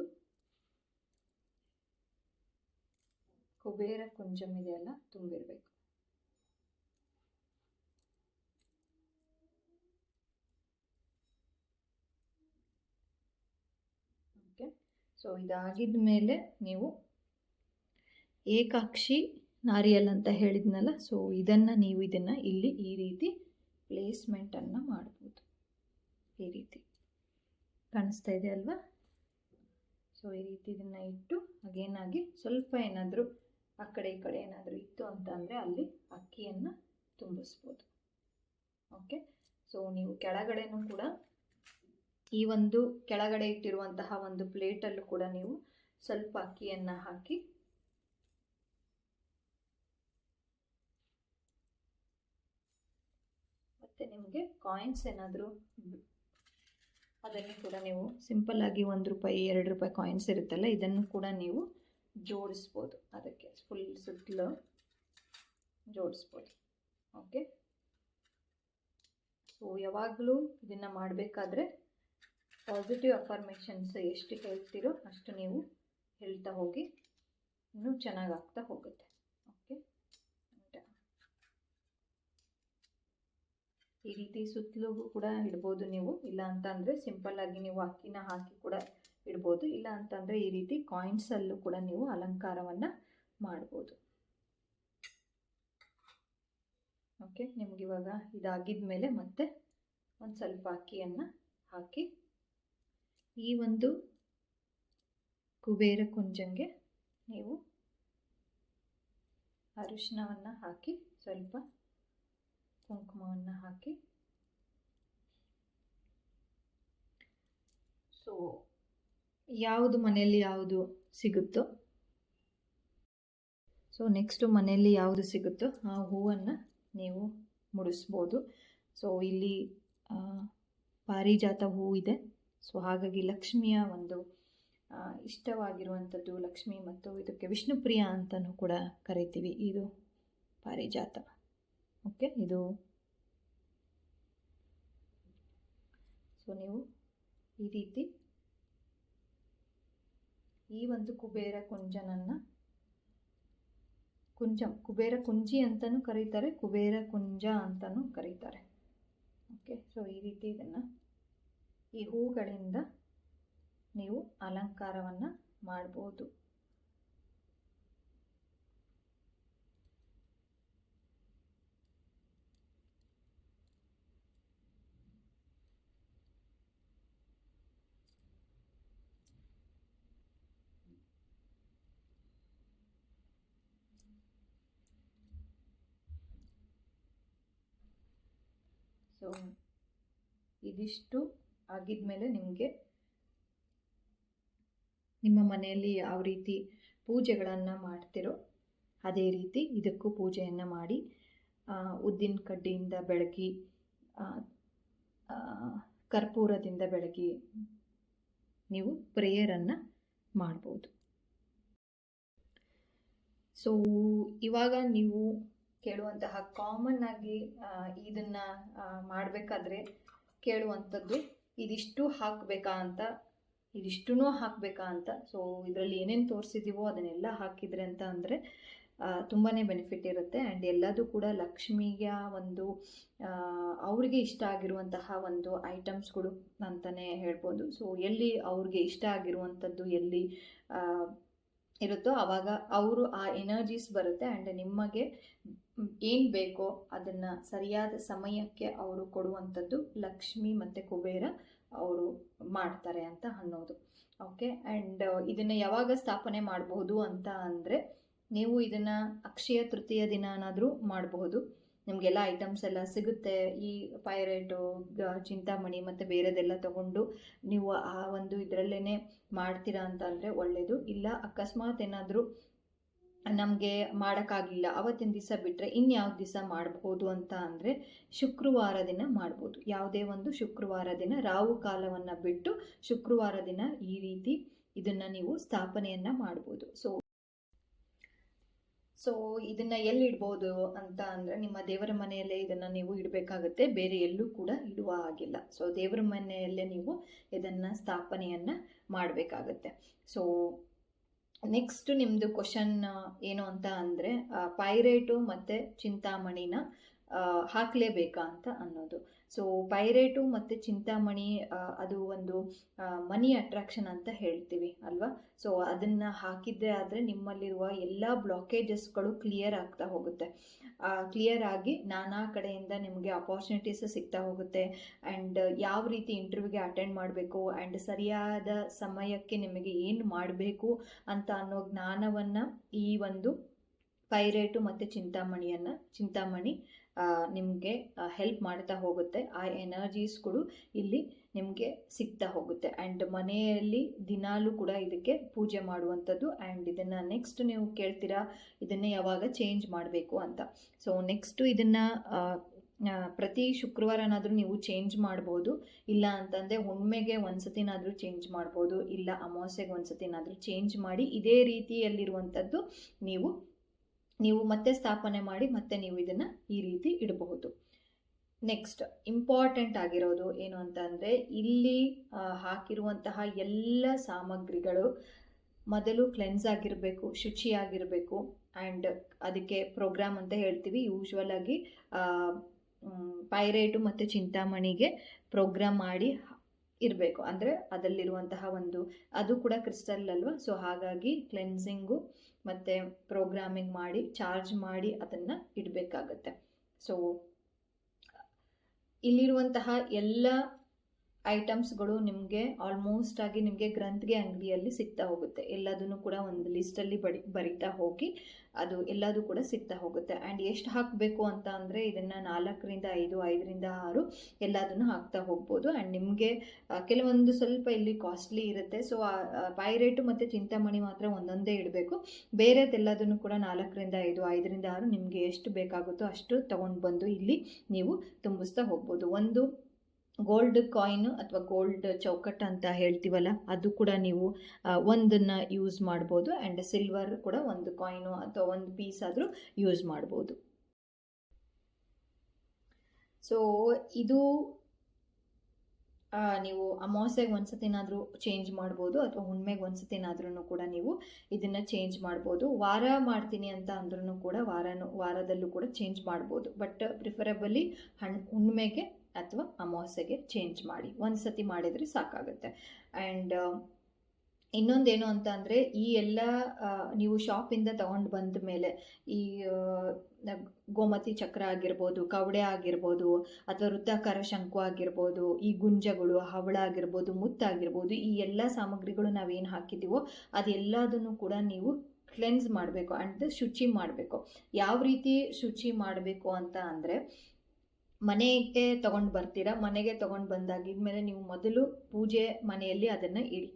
ಕುಬೇರ ಕುಂಜಂ ಇದೆಯಲ್ಲ ತುಂಬಿರಬೇಕು. ಓಕೆ, ಸೊ ಇದಾಗಿದ ಮೇಲೆ ನೀವು ಏಕಾಕ್ಷಿ ನಾರಿಯಲ್ ಅಂತ ಹೇಳಿದ್ನಲ್ಲ, ಸೊ ನೀವು ಇದನ್ನು ಇಲ್ಲಿ ಈ ರೀತಿ ಪ್ಲೇಸ್ಮೆಂಟನ್ನು ಮಾಡ್ಬೋದು. ಈ ರೀತಿ ಕಾಣಿಸ್ತಾ ಇದೆ ಅಲ್ವಾ? ಸೊ ಈ ರೀತಿ ಇದನ್ನು ಇಟ್ಟು ಅಗೇನಾಗಿ ಸ್ವಲ್ಪ ಏನಾದರೂ ಆ ಕಡೆ ಈ ಕಡೆ ಏನಾದರೂ ಇತ್ತು ಅಂತ ಅಂದರೆ ಅಲ್ಲಿ ಅಕ್ಕಿಯನ್ನು ತುಂಬಿಸ್ಬೋದು. ಓಕೆ, ಸೊ ನೀವು ಕೆಳಗಡೆನೂ ಕೂಡ ಈ ಒಂದು ಕೆಳಗಡೆ ಇಟ್ಟಿರುವಂತಹ ಒಂದು ಪ್ಲೇಟಲ್ಲೂ ಕೂಡ ನೀವು ಸ್ವಲ್ಪ ಅಕ್ಕಿಯನ್ನು ಹಾಕಿ ಮತ್ತು ನಿಮಗೆ ಕಾಯಿನ್ಸ್ ಏನಾದರೂ ಅದನ್ನು ಕೂಡ ನೀವು ಸಿಂಪಲ್ಲಾಗಿ ₹1 ₹2 ಕಾಯಿನ್ಸ್ ಇರುತ್ತಲ್ಲ, ಇದನ್ನು ಕೂಡ ನೀವು ಜೋಡಿಸ್ಬೋದು. ಅದಕ್ಕೆ ಫುಲ್ ಸುತ್ತಲೂ ಜೋಡಿಸ್ಬೋದು. ಓಕೆ, ಸೊ ಯಾವಾಗಲೂ ಇದನ್ನು ಮಾಡಬೇಕಾದ್ರೆ ಪಾಸಿಟಿವ್ ಅಫರ್ಮೇಷನ್ಸ್ ಎಷ್ಟು ಹೇಳ್ತೀರೋ ಅಷ್ಟು ನೀವು ಹೇಳ್ತಾ ಹೋಗಿ, ಇನ್ನೂ ಚೆನ್ನಾಗಾಗ್ತಾ ಹೋಗುತ್ತೆ. ಓಕೆ, ಈ ರೀತಿ ಸುತ್ತಲೂ ಕೂಡ ಇಡ್ಬೋದು ನೀವು. ಇಲ್ಲ ಅಂತ ಅಂದರೆ ಸಿಂಪಲ್ಲಾಗಿ ನೀವು ಅಕ್ಕಿನ ಹಾಕಿ ಕೂಡ ಇಡ್ಬೋದು. ಇಲ್ಲ ಅಂತಂದರೆ ಈ ರೀತಿ ಕಾಯಿನ್ಸಲ್ಲೂ ಕೂಡ ನೀವು ಅಲಂಕಾರವನ್ನು ಮಾಡ್ಬೋದು. ಓಕೆ, ನಿಮಗಿವಾಗ ಇದಾಗಿದ ಮೇಲೆ ಮತ್ತೆ ಒಂದು ಸ್ವಲ್ಪ ಅಕ್ಕಿಯನ್ನು ಹಾಕಿ ಈ ಒಂದು ಕುಬೇರ ಕುಂಜಂಗೆ ನೀವು ಅರಿಶಿನವನ್ನು ಹಾಕಿ ಸ್ವಲ್ಪ ಕುಂಕುಮವನ್ನು ಹಾಕಿ, ಸೊ ಯಾವುದು ಮನೆಯಲ್ಲಿ ಯಾವುದು ಸಿಗುತ್ತೋ, ಸೊ ನೆಕ್ಸ್ಟು ಮನೆಯಲ್ಲಿ ಯಾವುದು ಸಿಗುತ್ತೋ ಆ ಹೂವನ್ನು ನೀವು ಮುಡಿಸ್ಬೋದು. ಸೊ ಇಲ್ಲಿ ಪಾರಿಜಾತ ಹೂ ಇದೆ. ಸೊ ಹಾಗಾಗಿ ಲಕ್ಷ್ಮಿಯ ಒಂದು ಇಷ್ಟವಾಗಿರುವಂಥದ್ದು ಲಕ್ಷ್ಮಿ, ಮತ್ತು ಇದಕ್ಕೆ ವಿಷ್ಣುಪ್ರಿಯ ಅಂತಲೂ ಕೂಡ ಕರಿತೀವಿ. ಇದು ಪಾರಿಜಾತ. ಓಕೆ, ಇದು ಸೊ ನೀವು ಈ ರೀತಿ ಈ ಒಂದು ಕುಬೇರ ಕುಬೇರ ಕುಂಜಿ ಅಂತಲೂ ಕರೀತಾರೆ, ಕುಬೇರ ಕುಂಜ ಅಂತಲೂ ಕರೀತಾರೆ. ಓಕೆ, ಸೊ ಈ ರೀತಿ ಇದನ್ನು ಈ ಹೂಗಳಿಂದ ನೀವು ಅಲಂಕಾರವನ್ನು ಮಾಡ್ಬೋದು. ಸೊ ಇದಿಷ್ಟು ಆಗಿದ್ಮೇಲೆ ನಿಮಗೆ ನಿಮ್ಮ ಮನೆಯಲ್ಲಿ ಯಾವ ರೀತಿ ಪೂಜೆಗಳನ್ನು ಮಾಡ್ತಿರೋ ಅದೇ ರೀತಿ ಇದಕ್ಕೂ ಪೂಜೆಯನ್ನು ಮಾಡಿ, ಉದ್ದಿನ ಕಡ್ಡಿಯಿಂದ ಬೆಳಗಿ, ಕರ್ಪೂರದಿಂದ ಬೆಳಗಿ ನೀವು ಪ್ರೇಯರನ್ನು ಮಾಡ್ಬೋದು. ಸೊ ಇವಾಗ ನೀವು ಕೇಳುವಂತಹ ಕಾಮನ್ ಆಗಿ ಇದನ್ನು ಮಾಡಬೇಕಾದ್ರೆ ಕೇಳುವಂಥದ್ದು, ಇದಿಷ್ಟು ಹಾಕಬೇಕಾ ಅಂತ, ಇದಿಷ್ಟೂ ಹಾಕಬೇಕಾ ಅಂತ. ಸೊ ಇದರಲ್ಲಿ ಏನೇನು ತೋರಿಸಿದ್ದೀವೋ ಅದನ್ನೆಲ್ಲ ಹಾಕಿದರೆ ಅಂತ ಅಂದರೆ ತುಂಬಾ ಬೆನಿಫಿಟ್ ಇರುತ್ತೆ. ಆ್ಯಂಡ್ ಎಲ್ಲದೂ ಕೂಡ ಲಕ್ಷ್ಮಿಯ ಒಂದು ಅವ್ರಿಗೆ ಇಷ್ಟ ಆಗಿರುವಂತಹ ಒಂದು ಐಟಮ್ಸ್ಗಳು ಅಂತಲೇ ಹೇಳ್ಬೋದು. ಸೊ ಎಲ್ಲಿ ಅವ್ರಿಗೆ ಇಷ್ಟ ಆಗಿರುವಂಥದ್ದು ಎಲ್ಲಿ ಇರುತ್ತೋ ಆವಾಗ ಅವರು ಆ ಎನರ್ಜೀಸ್ ಬರುತ್ತೆ. ಆ್ಯಂಡ್ ನಿಮಗೆ ಏನು ಬೇಕೋ ಅದನ್ನು ಸರಿಯಾದ ಸಮಯಕ್ಕೆ ಅವರು ಕೊಡುವಂಥದ್ದು ಲಕ್ಷ್ಮಿ ಮತ್ತು ಕುಬೇರ ಅವರು ಮಾಡ್ತಾರೆ ಅಂತ ಅನ್ನೋದು. ಓಕೆ, ಆ್ಯಂಡ್ ಇದನ್ನು ಯಾವಾಗ ಸ್ಥಾಪನೆ ಮಾಡಬಹುದು ಅಂತ ಅಂದರೆ, ನೀವು ಇದನ್ನು ಅಕ್ಷಯ ತೃತೀಯ ದಿನನಾದರೂ ಮಾಡಬಹುದು. ನಿಮಗೆಲ್ಲ ಐಟಮ್ಸ್ ಎಲ್ಲ ಸಿಗುತ್ತೆ. ಈ ಪೈರೇಟು, ಚಿಂತಾಮಣಿ ಮತ್ತು ಬೇರೆದೆಲ್ಲ ತಗೊಂಡು ನೀವು ಆ ಒಂದು ಇದರಲ್ಲೇ ಮಾಡ್ತೀರಾ ಅಂತ ಅಂದರೆ ಒಳ್ಳೆಯದು. ಇಲ್ಲ ಅಕಸ್ಮಾತ್ ಏನಾದರೂ ನಮಗೆ ಮಾಡೋಕ್ಕಾಗಲಿಲ್ಲ ಅವತ್ತಿನ ದಿವಸ ಬಿಟ್ಟರೆ ಇನ್ಯಾವ ದಿವಸ ಮಾಡ್ಬೋದು ಅಂತ ಅಂದರೆ ಶುಕ್ರವಾರ ದಿನ ಮಾಡ್ಬೋದು. ಯಾವುದೇ ಒಂದು ಶುಕ್ರವಾರ ದಿನ ರಾಹು ಕಾಲವನ್ನು ಬಿಟ್ಟು ಶುಕ್ರವಾರ ದಿನ ಈ ರೀತಿ ಇದನ್ನು ನೀವು ಸ್ಥಾಪನೆಯನ್ನು ಮಾಡ್ಬೋದು. ಸೊ ಇದನ್ನು ಎಲ್ಲಿ ಇಡ್ಬೋದು ಅಂತ ಅಂದರೆ ನಿಮ್ಮ ದೇವರ ಮನೆಯಲ್ಲೇ ಇದನ್ನು ನೀವು ಇಡಬೇಕಾಗುತ್ತೆ, ಬೇರೆ ಎಲ್ಲೂ ಕೂಡ ಇಡುವ ಹಾಗಿಲ್ಲ. ಸೊ ದೇವರ ಮನೆಯಲ್ಲೇ ನೀವು ಇದನ್ನು ಸ್ಥಾಪನೆಯನ್ನು ಮಾಡಬೇಕಾಗತ್ತೆ. ಸೊ ನೆಕ್ಸ್ಟ್ ನಿಮ್ಮದು ಕ್ವಶನ್ ಏನು ಅಂತ ಅಂದರೆ ಪೈರೇಟು ಮತ್ತು ಚಿಂತಾಮಣಿನ ಹಾಕಲೇಬೇಕಾ ಅಂತ ಅನ್ನೋದು. ಸೊ ಪೈರೇಟು ಮತ್ತು ಚಿಂತಾಮಣಿ ಅದು ಒಂದು ಮನಿ ಅಟ್ರಾಕ್ಷನ್ ಅಂತ ಹೇಳ್ತೀವಿ ಅಲ್ವಾ. ಸೊ ಅದನ್ನು ಹಾಕಿದ್ದೆ ಆದರೆ ನಿಮ್ಮಲ್ಲಿರುವ ಎಲ್ಲ ಬ್ಲಾಕೇಜಸ್ಗಳು ಕ್ಲಿಯರ್ ಆಗ್ತಾ ಹೋಗುತ್ತೆ. ಕ್ಲಿಯರ್ ಆಗಿ ನಾನಾ ಕಡೆಯಿಂದ ನಿಮಗೆ ಅಪಾರ್ಚುನಿಟೀಸ್ ಸಿಗ್ತಾ ಹೋಗುತ್ತೆ. ಆ್ಯಂಡ್ ಯಾವ ರೀತಿ ಇಂಟರ್ವ್ಯೂಗೆ ಅಟೆಂಡ್ ಮಾಡಬೇಕು ಆ್ಯಂಡ್ ಸರಿಯಾದ ಸಮಯಕ್ಕೆ ನಿಮಗೆ ಏನು ಮಾಡಬೇಕು ಅಂತ ಅನ್ನೋ ಜ್ಞಾನವನ್ನು ಈ ಒಂದು ಪೈರೇಟು ಮತ್ತು ಚಿಂತಾಮಣಿ ನಿಮಗೆ ಹೆಲ್ಪ್ ಮಾಡ್ತಾ ಹೋಗುತ್ತೆ. ಆ ಎನರ್ಜೀಸ್ಗಳು ಇಲ್ಲಿ ನಿಮಗೆ ಸಿಗ್ತಾ ಹೋಗುತ್ತೆ. ಆ್ಯಂಡ್ ಮನೆಯಲ್ಲಿ ದಿನಾಲೂ ಕೂಡ ಇದಕ್ಕೆ ಪೂಜೆ ಮಾಡುವಂಥದ್ದು. ಆ್ಯಂಡ್ ಇದನ್ನು ನೆಕ್ಸ್ಟ್ ನೀವು ಕೇಳ್ತೀರಾ ಇದನ್ನೇ ಯಾವಾಗ ಚೇಂಜ್ ಮಾಡಬೇಕು ಅಂತ. ಸೊ ನೆಕ್ಸ್ಟು ಇದನ್ನು ಪ್ರತಿ ಶುಕ್ರವಾರನಾದರೂ ನೀವು ಚೇಂಜ್ ಮಾಡ್ಬೋದು, ಇಲ್ಲ ಅಂತಂದರೆ ಹುಣ್ಮೆಗೆ ಒಂದ್ಸತಿನಾದರೂ ಚೇಂಜ್ ಮಾಡ್ಬೋದು, ಇಲ್ಲ ಅಮಾವಾಸ್ಯೆಗೆ ಒಂದ್ಸತಿನಾದರೂ ಚೇಂಜ್ ಮಾಡಿ ಇದೇ ರೀತಿಯಲ್ಲಿರುವಂಥದ್ದು ನೀವು ಮತ್ತೆ ಸ್ಥಾಪನೆ ಮಾಡಿ ಮತ್ತೆ ನೀವು ಇದನ್ನು ಈ ರೀತಿ ಇಡಬಹುದು. ನೆಕ್ಸ್ಟ್ ಇಂಪಾರ್ಟೆಂಟ್ ಆಗಿರೋದು ಏನು ಅಂತ ಅಂದರೆ ಇಲ್ಲಿ ಹಾಕಿರುವಂತಹ ಎಲ್ಲ ಸಾಮಗ್ರಿಗಳು ಮೊದಲು ಕ್ಲೆನ್ಸ್ ಆಗಿರಬೇಕು, ಶುಚಿಯಾಗಿರಬೇಕು. ಆ್ಯಂಡ್ ಅದಕ್ಕೆ ಪ್ರೋಗ್ರಾಮ್ ಅಂತ ಹೇಳ್ತೀವಿ. ಯೂಶ್ವಲ್ ಆಗಿ ಪೈರೇಟು ಮತ್ತು ಚಿಂತಾಮಣಿಗೆ ಪ್ರೋಗ್ರಾಮ್ ಮಾಡಿ ಇರಬೇಕು. ಅಂದರೆ ಅದರಲ್ಲಿರುವಂತಹ ಅದು ಕೂಡ ಕ್ರಿಸ್ಟಲ್ ಅಲ್ವಾ. ಸೊ ಹಾಗಾಗಿ ಕ್ಲೆನ್ಸಿಂಗು ಮತ್ತು ಪ್ರೋಗ್ರಾಮಿಂಗ್ ಮಾಡಿ ಚಾರ್ಜ್ ಮಾಡಿ ಅದನ್ನು ಇಡಬೇಕಾಗತ್ತೆ. ಸೊ ಇಲ್ಲಿರುವಂತಹ ಎಲ್ಲ ಐಟಮ್ಸ್ಗಳು ನಿಮಗೆ ಆಲ್ಮೋಸ್ಟ್ ಆಗಿ ನಿಮಗೆ ಗ್ರಂಥಿಗೆ ಅಂಗಡಿಯಲ್ಲಿ ಸಿಗ್ತಾ ಹೋಗುತ್ತೆ. ಎಲ್ಲದನ್ನು ಕೂಡ ಒಂದು ಲಿಸ್ಟಲ್ಲಿ ಬರಿತಾ ಹೋಗಿ ಅದು ಎಲ್ಲದೂ ಕೂಡ ಸಿಗ್ತಾ ಹೋಗುತ್ತೆ. ಆ್ಯಂಡ್ ಎಷ್ಟು ಹಾಕಬೇಕು ಅಂತ ಅಂದರೆ ಇದನ್ನು 4ರಿಂದ 5, 5ರಿಂದ 6 ಎಲ್ಲದನ್ನು ಹಾಕ್ತಾ ಹೋಗ್ಬೋದು. ಆ್ಯಂಡ್ ನಿಮಗೆ ಕೆಲವೊಂದು ಸ್ವಲ್ಪ ಇಲ್ಲಿ ಕಾಸ್ಟ್ಲಿ ಇರುತ್ತೆ. ಸೊ ಪೈರೇಟು ಮತ್ತು ಚಿಂತಾಮಣಿ ಮಾತ್ರ ಒಂದೊಂದೇ ಇಡಬೇಕು. ಬೇರೆದೆಲ್ಲದನ್ನು ಕೂಡ 4ರಿಂದ 5, 5ರಿಂದ 6 ನಿಮಗೆ ಎಷ್ಟು ಬೇಕಾಗುತ್ತೋ ಅಷ್ಟು ತೊಗೊಂಡು ಬಂದು ಇಲ್ಲಿ ನೀವು ತುಂಬಿಸ್ತಾ ಹೋಗ್ಬೋದು. ಒಂದು ಗೋಲ್ಡ್ ಕಾಯಿನ್ ಅಥವಾ ಗೋಲ್ಡ್ ಚೌಕಟ್ಟು ಅಂತ ಹೇಳ್ತೀವಲ್ಲ ಅದು ಕೂಡ ನೀವು ಒಂದನ್ನು ಯೂಸ್ ಮಾಡ್ಬೋದು. ಆ್ಯಂಡ್ ಸಿಲ್ವರ್ ಕೂಡ ಒಂದು ಕಾಯಿನು ಅಥವಾ ಒಂದು ಪೀಸ್ ಆದರೂ ಯೂಸ್ ಮಾಡ್ಬೋದು. ಸೊ ಇದು ನೀವು ಅಮಾವಾಸ್ಯೆಗೆ ಒಂದ್ಸತಿನಾದರೂ ಚೇಂಜ್ ಮಾಡ್ಬೋದು ಅಥವಾ ಹುಣ್ಮೆಗೆ ಒಂದ್ಸತಿನಾದ್ರೂ ಕೂಡ ನೀವು ಇದನ್ನು ಚೇಂಜ್ ಮಾಡ್ಬೋದು. ವಾರ ಮಾಡ್ತೀನಿ ಅಂತ ಅಂದ್ರೂ ಕೂಡ ವಾರದಲ್ಲೂ ಕೂಡ ಚೇಂಜ್ ಮಾಡ್ಬೋದು. ಬಟ್ ಪ್ರಿಫರಬಲಿ ಹುಣ್ಮೆಗೆ ಅಥವಾ ಅಮಾವಾಸ್ಯೆಗೆ ಚೇಂಜ್ ಮಾಡಿ, ಒಂದು ಸತಿ ಮಾಡಿದರೆ ಸಾಕಾಗುತ್ತೆ. ಆ್ಯಂಡ್ ಇನ್ನೊಂದೇನು ಅಂತ ಅಂದರೆ ಈ ಎಲ್ಲ ನೀವು ಶಾಪಿಂದ ತಗೊಂಡು ಬಂದ ಮೇಲೆ ಈ ಗೋಮತಿ ಚಕ್ರ ಆಗಿರ್ಬೋದು, ಕವಡೆ ಆಗಿರ್ಬೋದು, ಅಥವಾ ವೃತ್ತಾಕಾರ ಶಂಕು ಆಗಿರ್ಬೋದು, ಈ ಗುಂಜಗಳು, ಹವಳ ಆಗಿರ್ಬೋದು, ಮುತ್ತಾಗಿರ್ಬೋದು, ಈ ಎಲ್ಲ ಸಾಮಗ್ರಿಗಳು ನಾವೇನು ಹಾಕಿದ್ದೀವೋ ಅದೆಲ್ಲದನ್ನು ಕೂಡ ನೀವು ಕ್ಲೆನ್ಸ್ ಮಾಡಬೇಕು ಆ್ಯಂಡ್ ಶುಚಿ ಮಾಡಬೇಕು. ಯಾವ ರೀತಿ ಶುಚಿ ಮಾಡಬೇಕು ಅಂತ ಅಂದರೆ ಮನೆಗೆ ತೊಗೊಂಡು ಬರ್ತೀರಾ, ಮನೆಗೆ ತೊಗೊಂಡು ಬಂದಾಗಿದ್ಮೇಲೆ ನೀವು ಮೊದಲು ಪೂಜೆ ಮನೆಯಲ್ಲಿ ಅದನ್ನು ಇಡಿ.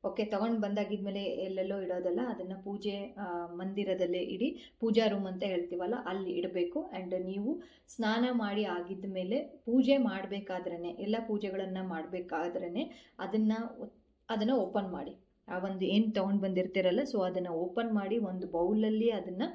ಓಕೆ, ತೊಗೊಂಡು ಬಂದಾಗಿದ್ಮೇಲೆ ಎಲ್ಲೆಲ್ಲೋ ಇಡೋದಲ್ಲ, ಅದನ್ನು ಪೂಜೆ ಮಂದಿರದಲ್ಲೇ ಇಡಿ. ಪೂಜಾ ರೂಮ್ ಅಂತ ಹೇಳ್ತೀವಲ್ಲ ಅಲ್ಲಿ ಇಡಬೇಕು. ಆ್ಯಂಡ್ ನೀವು ಸ್ನಾನ ಮಾಡಿ ಆಗಿದ್ದ ಮೇಲೆ ಪೂಜೆ ಮಾಡಬೇಕಾದ್ರೇ, ಎಲ್ಲ ಪೂಜೆಗಳನ್ನು ಮಾಡಬೇಕಾದ್ರೇ ಅದನ್ನು ಓಪನ್ ಮಾಡಿ. ಆ ಒಂದು ಏನು ತೊಗೊಂಡು ಬಂದಿರ್ತೀರಲ್ಲ, ಸೊ ಅದನ್ನು ಓಪನ್ ಮಾಡಿ ಒಂದು ಬೌಲಲ್ಲಿ ಅದನ್ನು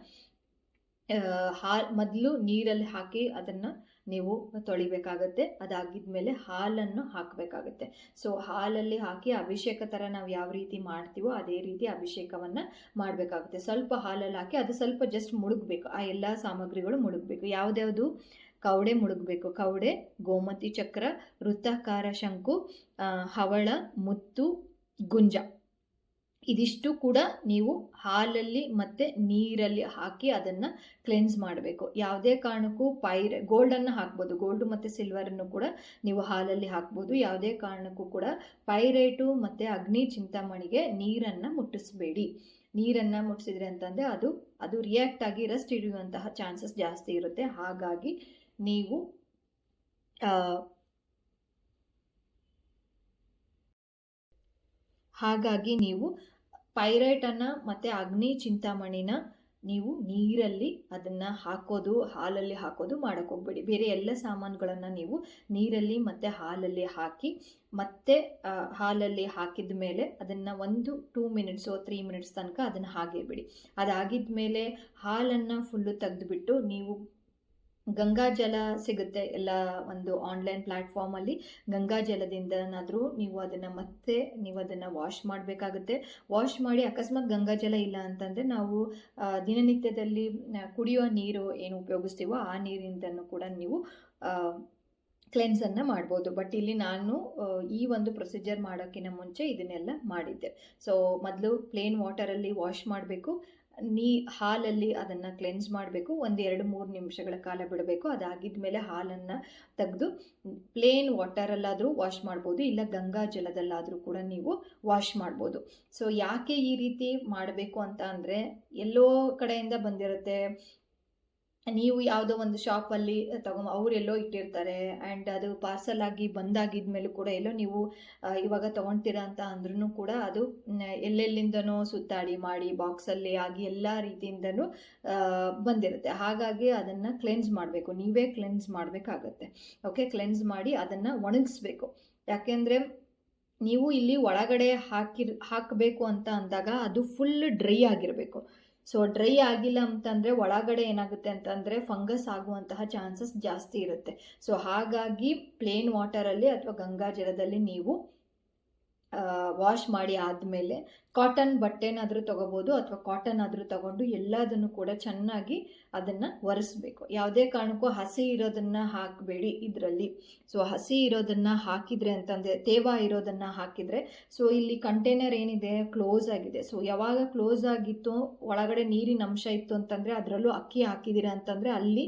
ಮೊದಲು ನೀರಲ್ಲಿ ಹಾಕಿ ಅದನ್ನು ನೀವು ತೊಳಿಬೇಕಾಗತ್ತೆ. ಅದಾಗಿದ್ಮೇಲೆ ಹಾಲನ್ನು ಹಾಕಬೇಕಾಗತ್ತೆ. ಸೊ ಹಾಲಲ್ಲಿ ಹಾಕಿ ಅಭಿಷೇಕ ಥರ ನಾವು ಯಾವ ರೀತಿ ಮಾಡ್ತೀವೋ ಅದೇ ರೀತಿ ಅಭಿಷೇಕವನ್ನು ಮಾಡಬೇಕಾಗುತ್ತೆ. ಸ್ವಲ್ಪ ಹಾಲಲ್ಲಿ ಹಾಕಿ ಅದು ಸ್ವಲ್ಪ ಜಸ್ಟ್ ಮುಳುಗಬೇಕು, ಆ ಎಲ್ಲ ಸಾಮಗ್ರಿಗಳು ಮುಳುಗಬೇಕು. ಯಾವುದ್ಯಾವುದು ಕವಡೆ ಮುಳುಗಬೇಕು. ಕವಡೆ, ಗೋಮತಿ ಚಕ್ರ, ವೃತ್ತಾಕಾರ ಶಂಕು, ಹವಳ, ಮುತ್ತು, ಗುಂಜ, ಇದಿಷ್ಟು ಕೂಡ ನೀವು ಹಾಲಲ್ಲಿ ಮತ್ತು ನೀರಲ್ಲಿ ಹಾಕಿ ಅದನ್ನು ಕ್ಲೆನ್ಸ್ ಮಾಡಬೇಕು. ಯಾವುದೇ ಕಾರಣಕ್ಕೂ ಗೋಲ್ಡನ್ನು ಹಾಕ್ಬೋದು, ಗೋಲ್ಡು ಮತ್ತು ಸಿಲ್ವರನ್ನು ಕೂಡ ನೀವು ಹಾಲಲ್ಲಿ ಹಾಕ್ಬೋದು. ಯಾವುದೇ ಕಾರಣಕ್ಕೂ ಕೂಡ ಪೈರೇಟು ಮತ್ತು ಅಗ್ನಿ ಚಿಂತಾಮಣಿಗೆ ನೀರನ್ನು ಮುಟ್ಟಿಸಬೇಡಿ. ನೀರನ್ನು ಮುಟ್ಟಿಸಿದ್ರೆ ಅಂತಂದರೆ ಅದು ರಿಯಾಕ್ಟ್ ಆಗಿ ರಸ್ಟ್ ಹಿಡಿಯುವಂತಹ ಚಾನ್ಸಸ್ ಜಾಸ್ತಿ ಇರುತ್ತೆ. ಹಾಗಾಗಿ ನೀವು ಪೈರೇಟನ್ನು ಮತ್ತು ಅಗ್ನಿ ಚಿಂತಾಮಣಿನ ನೀವು ನೀರಲ್ಲಿ ಅದನ್ನು ಹಾಕೋದು, ಹಾಲಲ್ಲಿ ಹಾಕೋದು ಮಾಡೋಕ್ಕೆ ಹೋಗ್ಬೇಡಿ. ಬೇರೆ ಎಲ್ಲ ಸಾಮಾನುಗಳನ್ನು ನೀವು ನೀರಲ್ಲಿ ಮತ್ತು ಹಾಲಲ್ಲಿ ಹಾಕಿ ಮತ್ತೆ ಹಾಲಲ್ಲಿ ಹಾಕಿದ ಮೇಲೆ ಅದನ್ನು 2 ಮಿನಿಟ್ಸು 3 ಮಿನಿಟ್ಸ್ ತನಕ ಅದನ್ನು ಹಾಗೆ ಬಿಡಿ. ಅದಾಗಿದ್ದ ಮೇಲೆ ಹಾಲನ್ನು ಫುಲ್ಲು ತೆಗೆದುಬಿಟ್ಟು ನೀವು ಗಂಗಾಜಲ ಸಿಗುತ್ತೆ ಎಲ್ಲ ಒಂದು ಆನ್ಲೈನ್ ಪ್ಲ್ಯಾಟ್ಫಾರ್ಮಲ್ಲಿ, ಗಂಗಾಜಲದಿಂದನಾದರೂ ನೀವು ಅದನ್ನು ವಾಶ್ ಮಾಡಬೇಕಾಗುತ್ತೆ. ವಾಶ್ ಮಾಡಿ ಅಕಸ್ಮಾತ್ ಗಂಗಾಜಲ ಇಲ್ಲ ಅಂತಂದರೆ ನಾವು ದಿನನಿತ್ಯದಲ್ಲಿ ಕುಡಿಯುವ ನೀರು ಏನು ಉಪಯೋಗಿಸ್ತೀವೋ ಆ ನೀರಿಂದನೂ ಕೂಡ ನೀವು ಕ್ಲೆನ್ಸನ್ನು ಮಾಡ್ಬೋದು. ಬಟ್ ಇಲ್ಲಿ ನಾನು ಈ ಒಂದು ಪ್ರೊಸೀಜರ್ ಮಾಡೋಕ್ಕಿಂತ ಮುಂಚೆ ಇದನ್ನೆಲ್ಲ ಮಾಡಿದ್ದೆ. ಸೊ ಮೊದಲು ಪ್ಲೇನ್ ವಾಟರಲ್ಲಿ ವಾಶ್ ಮಾಡಬೇಕು, ಹಾಲಲ್ಲಿ ಅದನ್ನು ಕ್ಲೆನ್ಸ್ ಮಾಡಬೇಕು, 1-2-3 ನಿಮಿಷಗಳ ಕಾಲ ಬಿಡಬೇಕು. ಅದಾಗಿದ್ದ ಮೇಲೆ ಹಾಲನ್ನು ತೆಗೆದು ಪ್ಲೇನ್ ವಾಟರಲ್ಲಾದರೂ ವಾಶ್ ಮಾಡ್ಬೋದು, ಇಲ್ಲ ಗಂಗಾ ಜಲದಲ್ಲಾದರೂ ಕೂಡ ನೀವು ವಾಶ್ ಮಾಡ್ಬೋದು. ಸೊ ಯಾಕೆ ಈ ರೀತಿ ಮಾಡಬೇಕು ಅಂತ ಅಂದರೆ, ಎಲ್ಲೋ ಕಡೆಯಿಂದ ಬಂದಿರುತ್ತೆ, ನೀವು ಯಾವುದೋ ಒಂದು ಶಾಪಲ್ಲಿ ಅವರೆಲ್ಲೋ ಇಟ್ಟಿರ್ತಾರೆ ಆ್ಯಂಡ್ ಅದು ಪಾರ್ಸಲ್ ಆಗಿ ಬಂದಾಗಿದ್ಮೇಲೂ ಕೂಡ ಎಲ್ಲೋ ನೀವು ಇವಾಗ ತೊಗೊಳ್ತೀರಾ ಅಂತ ಅಂದ್ರೂ ಕೂಡ ಅದು ಎಲ್ಲೆಲ್ಲಿಂದನೋ ಸುತ್ತಾಡಿ ಮಾಡಿ ಬಾಕ್ಸಲ್ಲಿ ಆಗಿ ಎಲ್ಲ ರೀತಿಯಿಂದನೂ ಬಂದಿರುತ್ತೆ. ಹಾಗಾಗಿ ಅದನ್ನು ಕ್ಲೆನ್ಸ್ ಮಾಡಬೇಕು, ನೀವೇ ಕ್ಲೆನ್ಸ್ ಮಾಡಬೇಕಾಗತ್ತೆ. ಓಕೆ, ಕ್ಲೆನ್ಸ್ ಮಾಡಿ ಅದನ್ನು ಒಣಗಿಸ್ಬೇಕು. ಯಾಕೆಂದರೆ ನೀವು ಇಲ್ಲಿ ಒಳಗಡೆ ಹಾಕಬೇಕು ಅಂತ ಅಂದಾಗ ಅದು ಫುಲ್ ಡ್ರೈ ಆಗಿರಬೇಕು. ಸೊ ಡ್ರೈ ಆಗಿಲ್ಲ ಅಂತಂದರೆ ಒಳಗಡೆ ಏನಾಗುತ್ತೆ ಅಂತಂದರೆ ಫಂಗಸ್ ಆಗುವಂತಹ ಚಾನ್ಸಸ್ ಜಾಸ್ತಿ ಇರುತ್ತೆ. ಸೊ ಹಾಗಾಗಿ ಪ್ಲೇನ್ ವಾಟರಲ್ಲಿ ಅಥವಾ ಗಂಗಾಜಲದಲ್ಲಿ ನೀವು ವಾಶ್ ಮಾಡಿ ಆದಮೇಲೆ ಕಾಟನ್ ಬಟ್ಟೆನಾದರೂ ತೊಗೋಬೋದು ಅಥವಾ ಕಾಟನ್ ಆದರೂ ತೊಗೊಂಡು ಎಲ್ಲದನ್ನು ಕೂಡ ಚೆನ್ನಾಗಿ ಅದನ್ನು ಒರೆಸ್ಬೇಕು. ಯಾವುದೇ ಕಾರಣಕ್ಕೂ ಹಸಿ ಇರೋದನ್ನು ಹಾಕಬೇಡಿ ಇದರಲ್ಲಿ. ಸೊ ಹಸಿ ಇರೋದನ್ನು ಹಾಕಿದರೆ ಅಂತಂದರೆ, ತೇವ ಇರೋದನ್ನು ಹಾಕಿದರೆ, ಸೊ ಇಲ್ಲಿ ಕಂಟೈನರ್ ಏನಿದೆ ಕ್ಲೋಸ್ ಆಗಿದೆ. ಸೊ ಯಾವಾಗ ಕ್ಲೋಸ್ ಆಗಿತ್ತು, ಒಳಗಡೆ ನೀರಿನ ಅಂಶ ಇತ್ತು ಅಂತಂದರೆ, ಅದರಲ್ಲೂ ಅಕ್ಕಿ ಹಾಕಿದ್ದೀರಾ ಅಂತಂದರೆ ಅಲ್ಲಿ